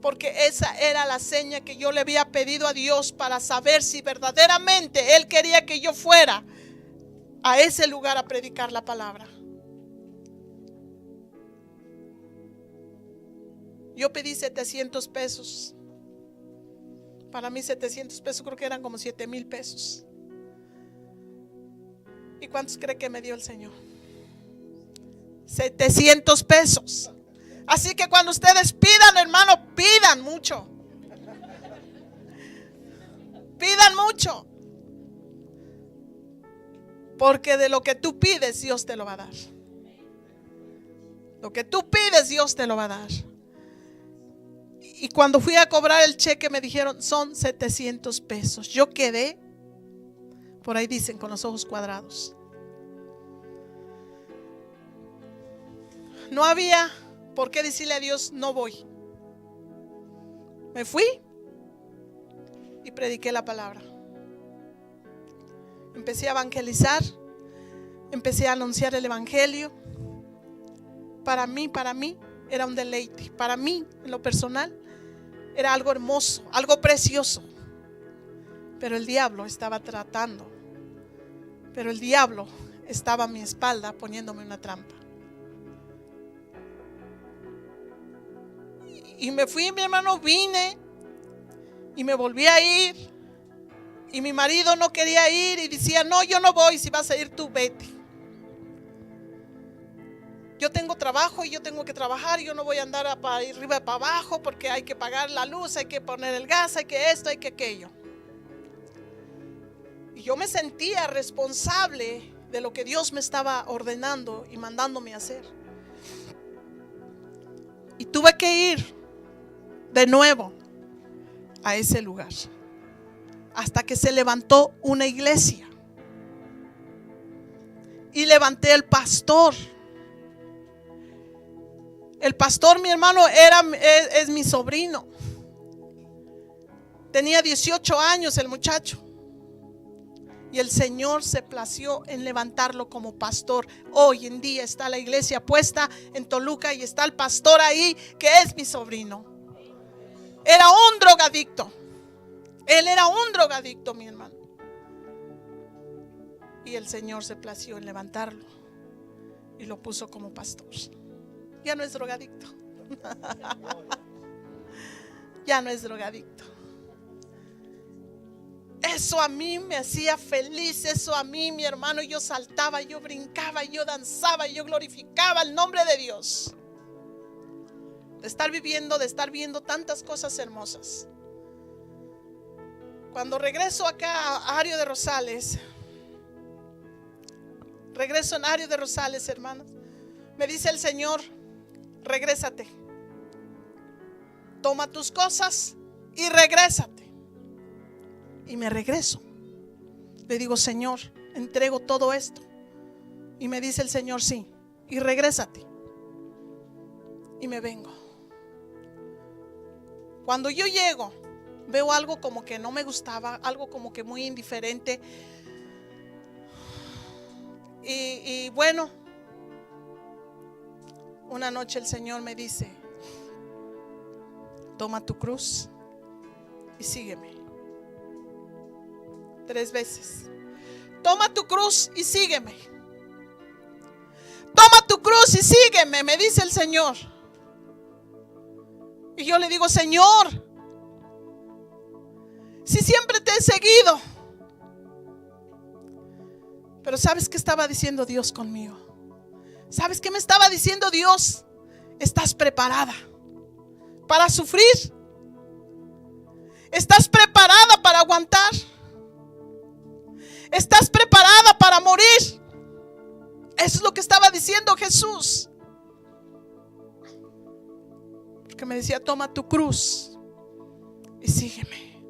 porque esa era la seña que yo le había pedido a Dios para saber si verdaderamente Él quería que yo fuera a ese lugar a predicar la palabra. Yo pedí 700 pesos. Para mí 700 pesos creo que eran como 7,000 pesos. ¿Y cuántos cree que me dio el Señor? 700 pesos. Así que cuando ustedes pidan, hermano, pidan mucho. Pidan mucho. Porque de lo que tú pides, Dios te lo va a dar. Lo que tú pides, Dios te lo va a dar. Y cuando fui a cobrar el cheque me dijeron: son 700 pesos. Yo quedé, por ahí dicen, con los ojos cuadrados. No había por qué decirle a Dios: no voy. Me fui y prediqué la palabra. Empecé a evangelizar, empecé a anunciar el evangelio. Para mí era un deleite. Para mí, en lo personal, era algo hermoso, algo precioso. Pero el diablo estaba tratando. Pero el diablo estaba a mi espalda poniéndome una trampa. Y me fui, mi hermano, vine y me volví a ir. Y mi marido no quería ir y decía: no, yo no voy, si vas a ir tú, vete. Yo tengo trabajo y yo tengo que trabajar, yo no voy a andar para arriba y para abajo, porque hay que pagar la luz, hay que poner el gas, hay que esto, hay que aquello. Y yo me sentía responsable de lo que Dios me estaba ordenando y mandándome a hacer. Y tuve que ir de nuevo a ese lugar, hasta que se levantó una iglesia. Y levanté el pastor. El pastor, mi hermano, es mi sobrino. Tenía 18 años el muchacho. Y el Señor se plació en levantarlo como pastor. Hoy en día está la iglesia puesta en Toluca y está el pastor ahí, que es mi sobrino. Era un drogadicto. Él era un drogadicto, mi hermano. Y el Señor se plació en levantarlo y lo puso como pastor. Ya no es drogadicto. Ya no es drogadicto. Eso a mí me hacía feliz, eso a mí, mi hermano, yo saltaba, yo brincaba, yo danzaba, yo glorificaba el nombre de Dios. De estar viviendo, de estar viendo tantas cosas hermosas. Cuando regreso acá a Ario de Rosales, regreso en Ario de Rosales, hermanos, me dice el Señor: regrésate, toma tus cosas y regrésate. Y me regreso. Le digo: Señor, entrego todo esto. Y me dice el Señor: sí, y regrésate. Y me vengo. Cuando yo llego, veo algo como que no me gustaba, algo como que muy indiferente. Y bueno, una noche el Señor me dice: toma tu cruz y sígueme. 3 veces. Toma tu cruz y sígueme. Toma tu cruz y sígueme, me dice el Señor. Y yo le digo: Señor, si siempre te he seguido. Pero ¿sabes qué estaba diciendo Dios conmigo? ¿Sabes qué me estaba diciendo Dios? Estás preparada para sufrir. Estás preparada para aguantar. Estás preparada para morir. Eso es lo que estaba diciendo Jesús. Porque me decía: toma tu cruz y sígueme.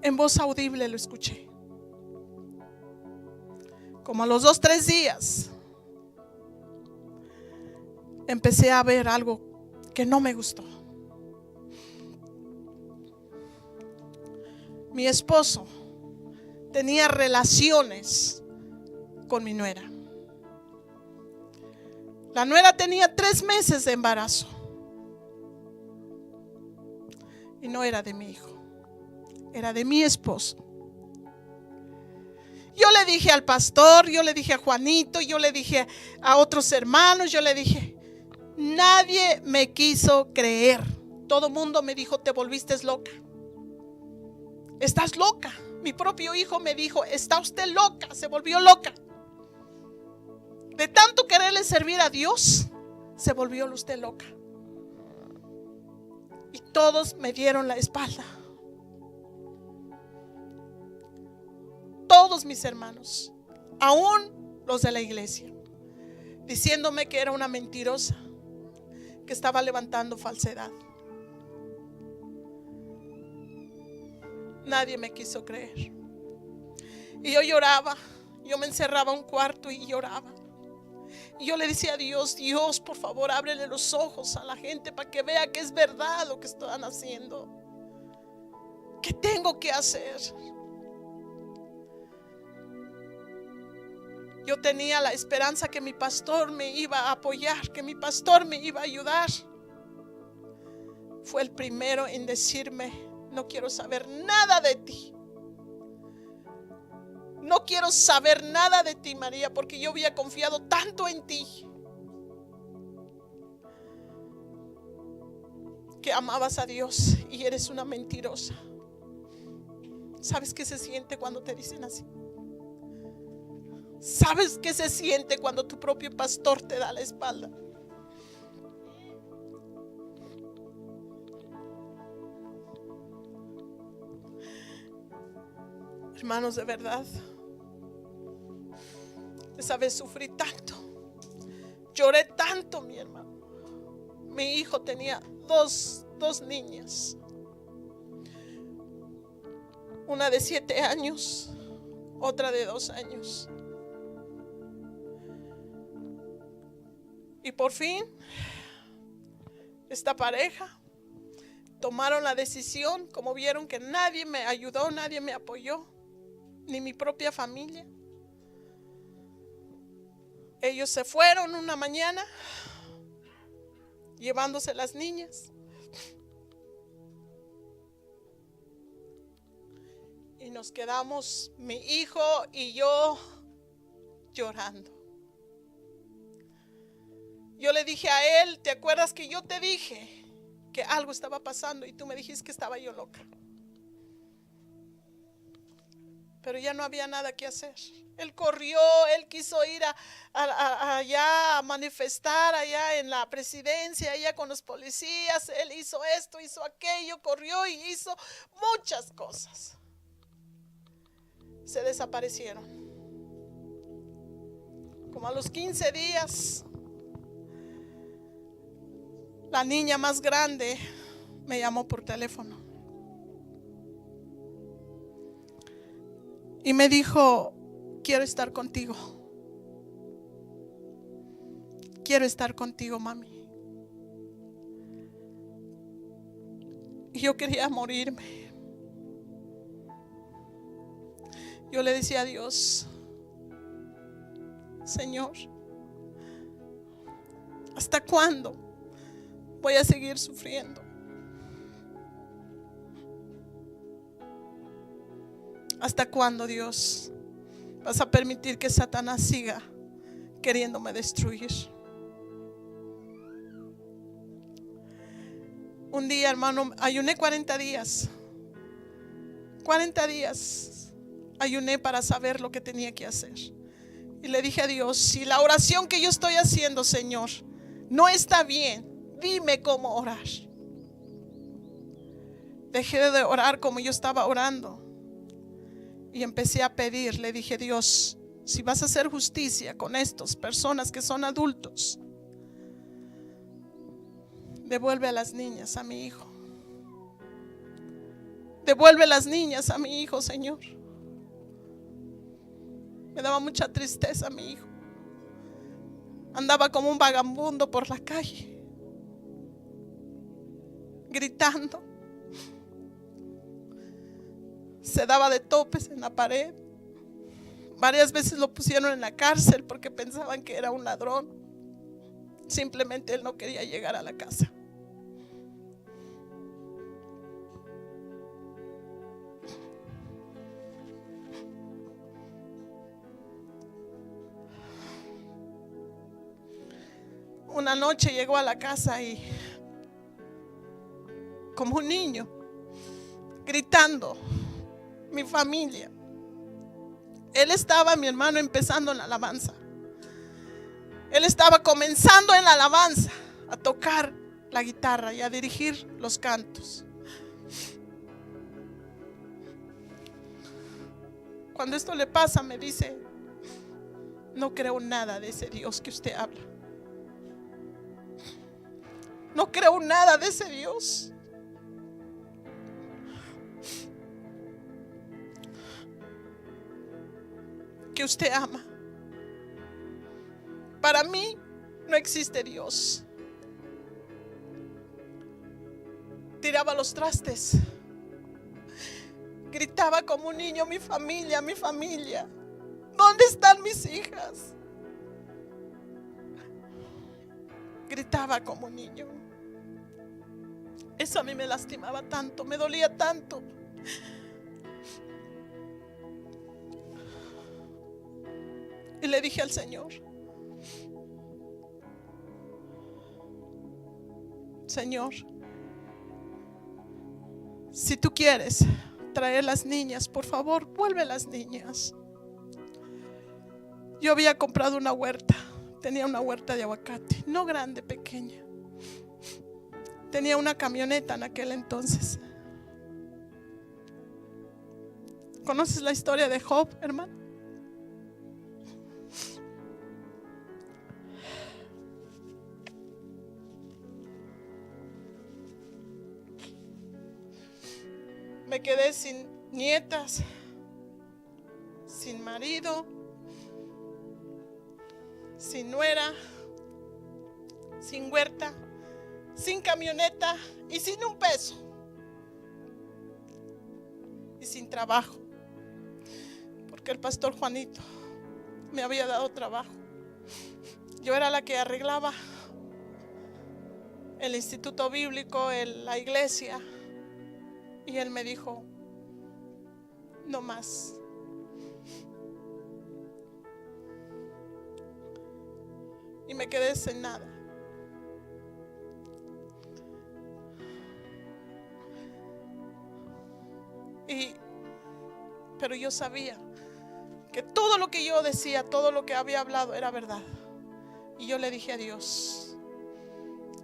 En voz audible lo escuché. Como a los 2-3 días empecé a ver algo que no me gustó. Mi esposo tenía relaciones con mi nuera. La nuera tenía 3 meses de embarazo y no era de mi hijo, era de mi esposo. Yo le dije al pastor, yo le dije a Juanito, yo le dije a otros hermanos, yo le dije, nadie me quiso creer. Todo mundo me dijo: te volviste loca. Estás loca. Mi propio hijo me dijo: está usted loca, se volvió loca. De tanto quererle servir a Dios, se volvió usted loca. Y todos me dieron la espalda. Todos mis hermanos, aún los de la iglesia, diciéndome que era una mentirosa, que estaba levantando falsedad. Nadie me quiso creer. Y yo lloraba. Yo me encerraba en un cuarto y lloraba. Y yo le decía a Dios: Dios, por favor, ábrele los ojos a la gente para que vea que es verdad lo que están haciendo. ¿Qué tengo que hacer? Yo tenía la esperanza que mi pastor me iba a apoyar, que mi pastor me iba a ayudar. Fue el primero en decirme: no quiero saber nada de ti. No quiero saber nada de ti, María, porque yo había confiado tanto en ti, que amabas a Dios y eres una mentirosa. ¿Sabes qué se siente cuando te dicen así? ¿Sabes qué se siente cuando tu propio pastor te da la espalda? Hermanos, de verdad, esa vez sufrí tanto, lloré tanto, mi hermano. Mi hijo tenía dos niñas, una de 7 años, otra de 2 años. Y por fin, esta pareja tomaron la decisión, como vieron que nadie me ayudó, nadie me apoyó, ni mi propia familia. Ellos se fueron una mañana llevándose las niñas. Y nos quedamos, mi hijo y yo, llorando. Yo le dije a él: ¿te acuerdas que yo te dije que algo estaba pasando y tú me dijiste que estaba yo loca? pero ya no había nada que hacer. Él corrió, él quiso ir allá a manifestar, allá en la presidencia, allá con los policías. Él hizo esto, hizo aquello, corrió y hizo muchas cosas. Se desaparecieron. Como a los 15 días, la niña más grande me llamó por teléfono y me dijo: quiero estar contigo. Quiero estar contigo, mami. Y yo quería morirme. Yo le decía a Dios: Señor, ¿hasta cuándo voy a seguir sufriendo? ¿Hasta cuándo, Dios, vas a permitir que Satanás siga queriéndome destruir? Un día, hermano, ayuné 40 días. 40 días ayuné para saber lo que tenía que hacer. Y le dije a Dios: si la oración que yo estoy haciendo, Señor, no está bien, dime cómo orar. Dejé de orar como yo estaba orando y empecé a pedir. Le dije: Dios, si vas a hacer justicia con estas personas que son adultos, devuelve a las niñas a mi hijo. Devuelve las niñas a mi hijo, Señor. Me daba mucha tristeza mi hijo. Andaba como un vagabundo por la calle, gritando. Se daba de topes en la pared. Varias veces lo pusieron en la cárcel porque pensaban que era un ladrón. Simplemente él no quería llegar a la casa. Una noche llegó a la casa y, como un niño, gritando, mi familia. Él estaba, mi hermano, empezando en la alabanza. Él estaba comenzando en la alabanza a tocar la guitarra y a dirigir los cantos. Cuando esto le pasa, me dice: no creo nada de ese Dios que usted habla. No creo nada de ese Dios. Que usted ama. Para mí no existe Dios. Tiraba los trastes. Gritaba como un niño: mi familia, mi familia. ¿Dónde están mis hijas? Gritaba como un niño. Eso a mí me lastimaba tanto, me dolía tanto. Y le dije al Señor: Señor, si tú quieres traer las niñas, por favor, vuelve las niñas. Yo había comprado una huerta. Tenía una huerta de aguacate, no grande, pequeña. Tenía una camioneta en aquel entonces. ¿Conoces la historia de Job, hermano? Me quedé sin nietas, sin marido, sin nuera, sin huerta, sin camioneta y sin un peso. Y sin trabajo. Porque el pastor Juanito me había dado trabajo. Yo era la que arreglaba el instituto bíblico, la iglesia. Y él me dijo: no más. Y me quedé sin nada. Y Pero yo sabía que todo lo que yo decía, todo lo que había hablado era verdad. Y yo le dije a Dios,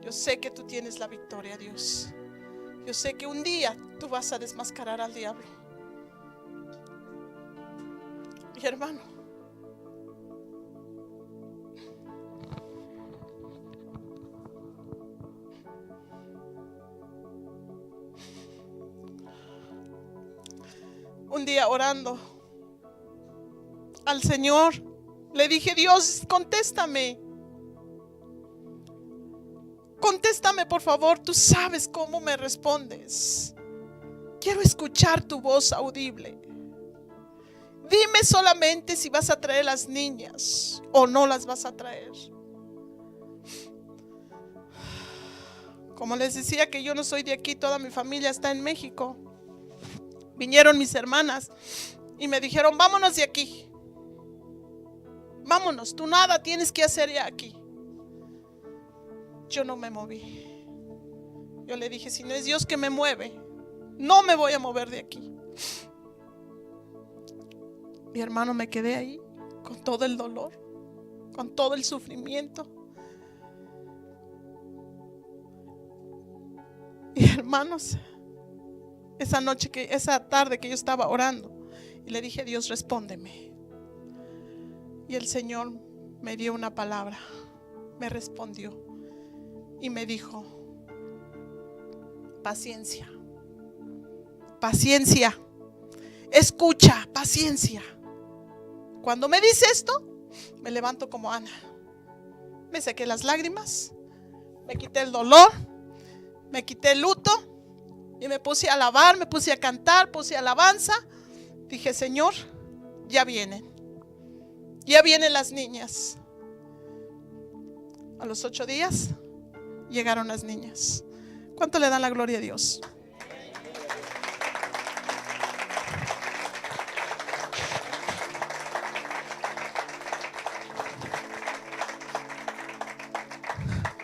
yo sé que tú tienes la victoria, Dios. Yo sé que un día tú vas a desmascarar al diablo. Y hermano, un día orando al Señor, le dije: Dios, contéstame. Contéstame, por favor, tú sabes cómo me respondes. Quiero escuchar tu voz audible. Dime solamente si vas a traer las niñas o no las vas a traer. Como les decía que yo no soy de aquí, toda mi familia está en México. Vinieron mis hermanas y me dijeron: vámonos de aquí. Vámonos, tú nada tienes que hacer ya aquí. Yo no me moví. Yo le dije: si no es Dios que me mueve, no me voy a mover de aquí. Mi hermano, me quedé ahí con todo el dolor, con todo el sufrimiento. Y hermanos, esa tarde que yo estaba orando, y le dije: Dios, respóndeme. Y el Señor me dio una palabra, me respondió y me dijo: paciencia, paciencia, escucha, paciencia. Cuando me dice esto, me levanto como Ana, me sequé las lágrimas, me quité el dolor, me quité el luto y me puse a alabar, me puse a cantar, puse alabanza. Dije: Señor, ya vienen las niñas. A los 8 días llegaron las niñas. ¿Cuánto le dan la gloria a Dios?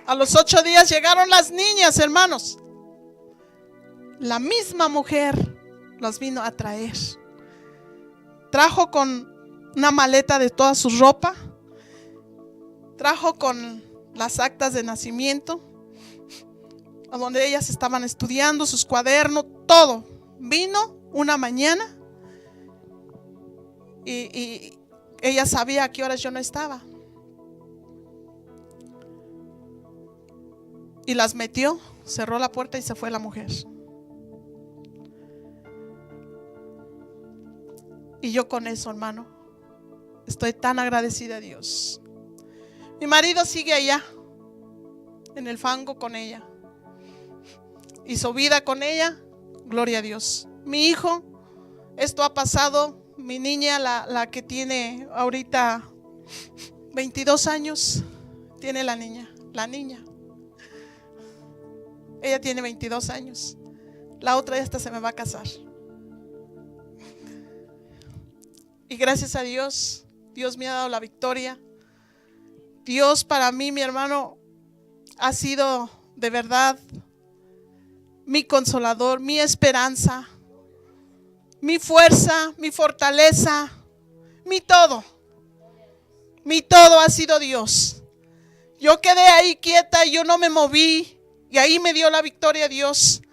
A los 8 días llegaron las niñas, hermanos. La misma mujer las vino a traer. Trajo con una maleta de toda su ropa. Trajo con las actas de nacimiento, a donde ellas estaban estudiando, sus cuadernos, todo. Vino una mañana y ella sabía a qué horas yo no estaba. Y las metió, cerró la puerta y se fue la mujer. Y yo con eso, hermano, estoy tan agradecida a Dios. Mi marido sigue allá, en el fango con ella. Hizo vida con ella, gloria a Dios. Mi hijo, esto ha pasado. Mi niña, la que tiene ahorita 22 años, tiene la niña. Ella tiene 22 años. La otra esta se me va a casar. Y gracias a Dios, Dios me ha dado la victoria. Dios para mí, mi hermano, ha sido de verdad mi consolador, mi esperanza, mi fuerza, mi fortaleza, mi todo. Mi todo ha sido Dios. Yo quedé ahí quieta, yo no me moví. Y ahí me dio la victoria Dios.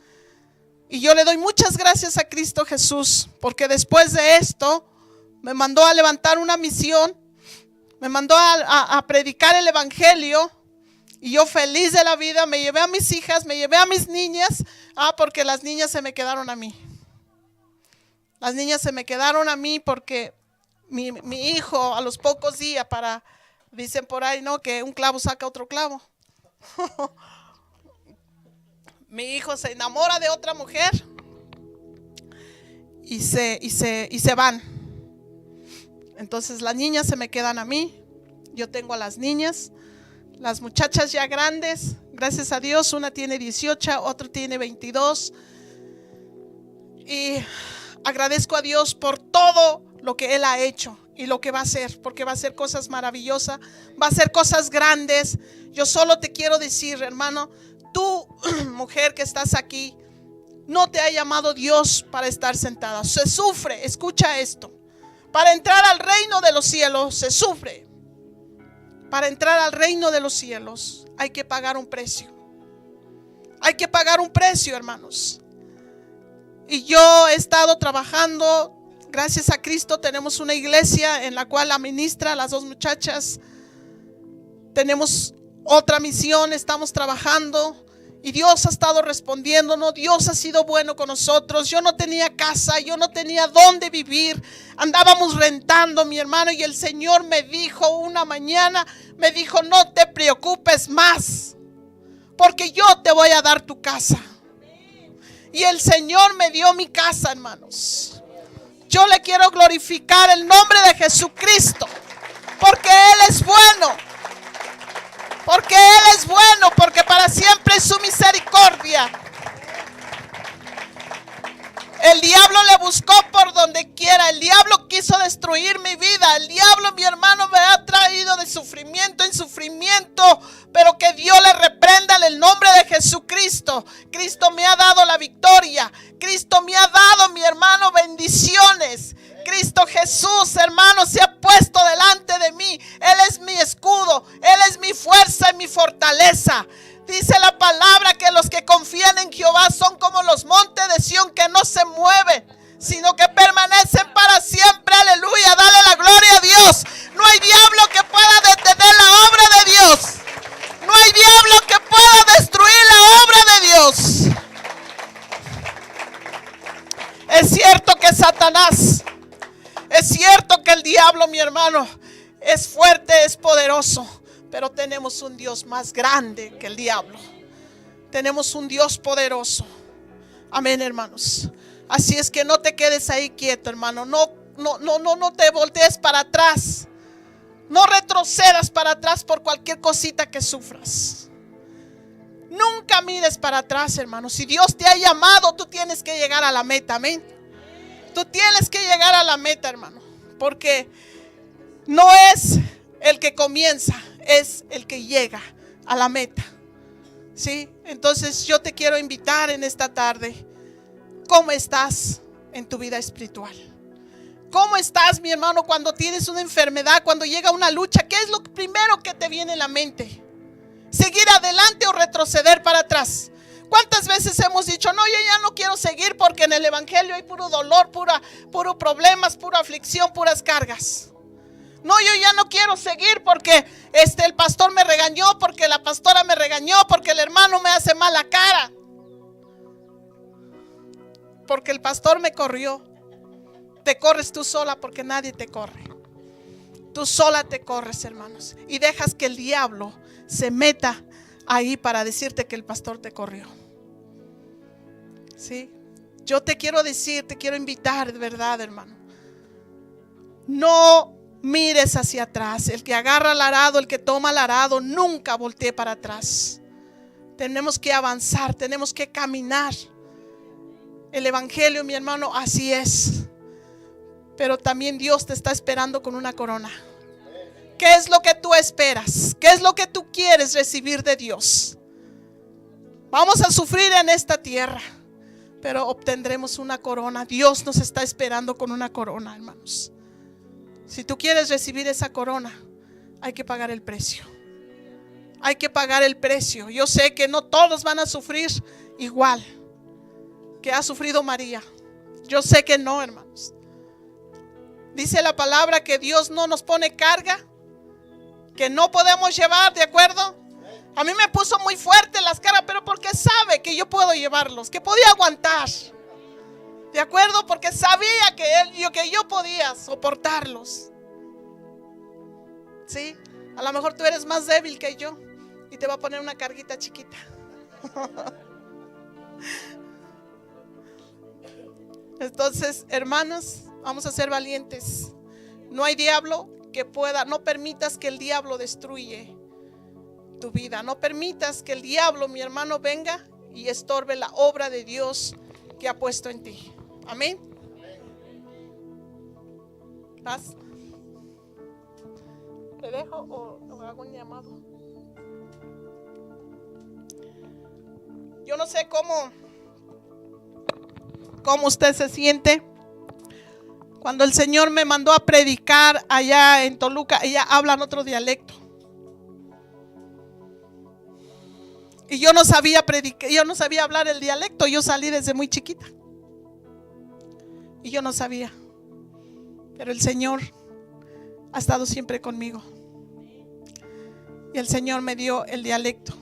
Y yo le doy muchas gracias a Cristo Jesús, porque después de esto me mandó a levantar una misión, me mandó a predicar el evangelio. Y yo feliz de la vida me llevé a mis hijas, me llevé a mis niñas. Porque las niñas se me quedaron a mí. Las niñas se me quedaron a mí porque mi hijo a los pocos días dicen por ahí, ¿no? Que un clavo saca otro clavo. Mi hijo se enamora de otra mujer y se van. Entonces las niñas se me quedan a mí. Yo tengo a las niñas, las muchachas ya grandes, gracias a Dios. Una tiene 18, otra tiene 22. Y agradezco a Dios por todo lo que Él ha hecho y lo que va a hacer, porque va a hacer cosas maravillosas, va a hacer cosas grandes. Yo solo te quiero decir, hermano, tú, mujer que estás aquí, No te ha llamado Dios para estar sentada. Se sufre, escucha esto. Para entrar al reino de los cielos se sufre. Para entrar al reino de los cielos hay que pagar un precio. Hay que pagar un precio, hermanos. Y yo he estado trabajando. Gracias a Cristo tenemos una iglesia en la cual administra las dos muchachas. Tenemos otra misión, estamos trabajando. Y Dios ha estado respondiéndonos. Dios ha sido bueno con nosotros. Yo no tenía casa, yo no tenía dónde vivir. Andábamos rentando, mi hermano. Y el Señor me dijo una mañana, me dijo: no te preocupes más, porque yo te voy a dar tu casa. Y el Señor me dio mi casa, hermanos. Yo le quiero glorificar el nombre de Jesucristo, porque Él es bueno. Porque Él es bueno, porque para siempre es su misericordia. El diablo le buscó por donde quiera. El diablo quiso destruir mi vida. El diablo, mi hermano, me ha traído de sufrimiento en sufrimiento. Pero que Dios le reprenda en el nombre de Jesucristo. Cristo me ha dado la victoria. Cristo me ha dado, mi hermano, bendiciones. Cristo Jesús, hermano, se ha puesto delante de mí. Él es mi escudo. Él es mi fuerza y mi fortaleza. Dice la palabra que los que confían en Jehová son como los montes de Sión, que no se mueven, sino que permanecen para siempre. Aleluya, dale la gloria a Dios. No hay diablo que pueda detener la obra de Dios. No hay diablo que pueda destruir la obra de Dios. Es cierto que Satanás, es cierto que el diablo, mi hermano, es fuerte, es poderoso. Pero tenemos un Dios más grande que el diablo. Tenemos un Dios poderoso. Amén, hermanos. Así es que no te quedes ahí quieto, hermano. No te voltees para atrás. No retrocedas para atrás por cualquier cosita que sufras. Nunca mires para atrás, hermano. Si Dios te ha llamado, tú tienes que llegar a la meta. Amén. Tú tienes que llegar a la meta, hermano. Porque no es el que comienza, es el que llega a la meta. ¿Sí? Entonces yo te quiero invitar en esta tarde. ¿Cómo estás en tu vida espiritual? ¿Cómo estás, mi hermano, cuando tienes una enfermedad, cuando llega una lucha? ¿Qué es lo primero que te viene en la mente? ¿Seguir adelante o retroceder para atrás? ¿Cuántas veces hemos dicho: no, yo ya no quiero seguir porque en el evangelio hay puro dolor, puro problemas, pura aflicción, puras cargas? No, yo ya no quiero seguir porque el pastor me regañó, porque la pastora me regañó, porque el hermano me hace mala cara, porque el pastor me corrió. Te corres tú sola porque nadie te corre. Tú sola te corres, hermanos, y dejas que el diablo se meta ahí para decirte que el pastor te corrió. ¿Sí? Yo te quiero decir, te quiero invitar de verdad, hermano. No mires hacia atrás. El que agarra el arado, el que toma el arado, nunca voltee para atrás. Tenemos que avanzar, tenemos que caminar. El evangelio, mi hermano, así es. Pero también Dios te está esperando con una corona. ¿Qué es lo que tú esperas? ¿Qué es lo que tú quieres recibir de Dios? Vamos a sufrir en esta tierra, pero obtendremos una corona. Dios nos está esperando con una corona, hermanos. Si tú quieres recibir esa corona, hay que pagar el precio. Hay que pagar el precio. Yo sé que no todos van a sufrir igual que ha sufrido María. Yo sé que no, hermanos. Dice la palabra que Dios no nos pone carga que no podemos llevar, ¿de acuerdo? A mí me puso muy fuerte las caras, pero porque sabe que yo puedo llevarlos, que podía aguantar. ¿De acuerdo? Porque sabía que yo podía soportarlos. ¿Sí? A lo mejor tú eres más débil que yo y te va a poner una carguita chiquita. Entonces, hermanos, vamos a ser valientes. No hay diablo que pueda. No permitas que el diablo destruye tu vida. No permitas que el diablo, mi hermano, venga y estorbe la obra de Dios que ha puesto en ti. Amén. ¿Vas? ¿Te dejo o hago un llamado? Yo no sé cómo cómo usted se siente. Cuando el Señor me mandó a predicar allá en Toluca, ella habla en otro dialecto. Y yo no sabía predicar, yo no sabía hablar el dialecto. Yo salí desde muy chiquita. Y yo no sabía. Pero el Señor ha estado siempre conmigo. Y el Señor me dio el dialecto.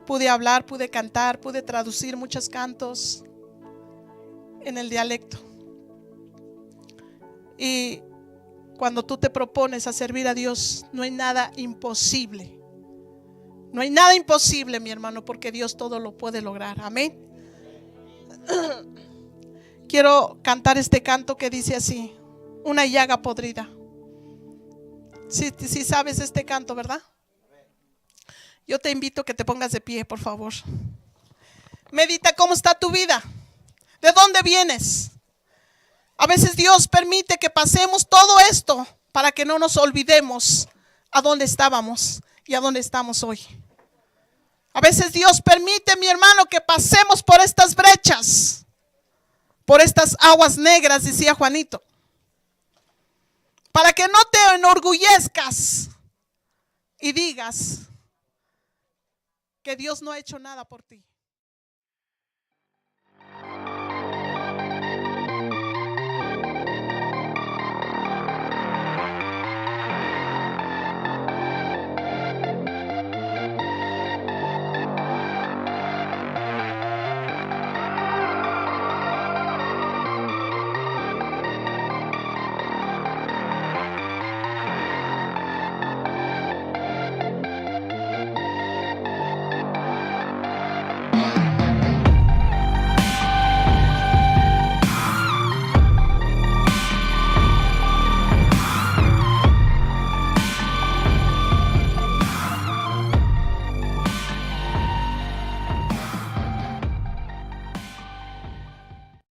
Pude hablar, pude cantar, pude traducir muchos cantos en el dialecto. Y cuando tú te propones a servir a Dios, no hay nada imposible. No hay nada imposible, mi hermano, porque Dios todo lo puede lograr. Amén. Quiero cantar este canto que dice así: una llaga podrida. Si sabes este canto, ¿verdad? Yo te invito a que te pongas de pie, por favor. Medita cómo está tu vida. ¿De dónde vienes? A veces Dios permite que pasemos todo esto para que no nos olvidemos a dónde estábamos y a dónde estamos hoy. A veces Dios permite, mi hermano, que pasemos por estas brechas, por estas aguas negras, decía Juanito, para que no te enorgullezcas y digas que Dios no ha hecho nada por ti.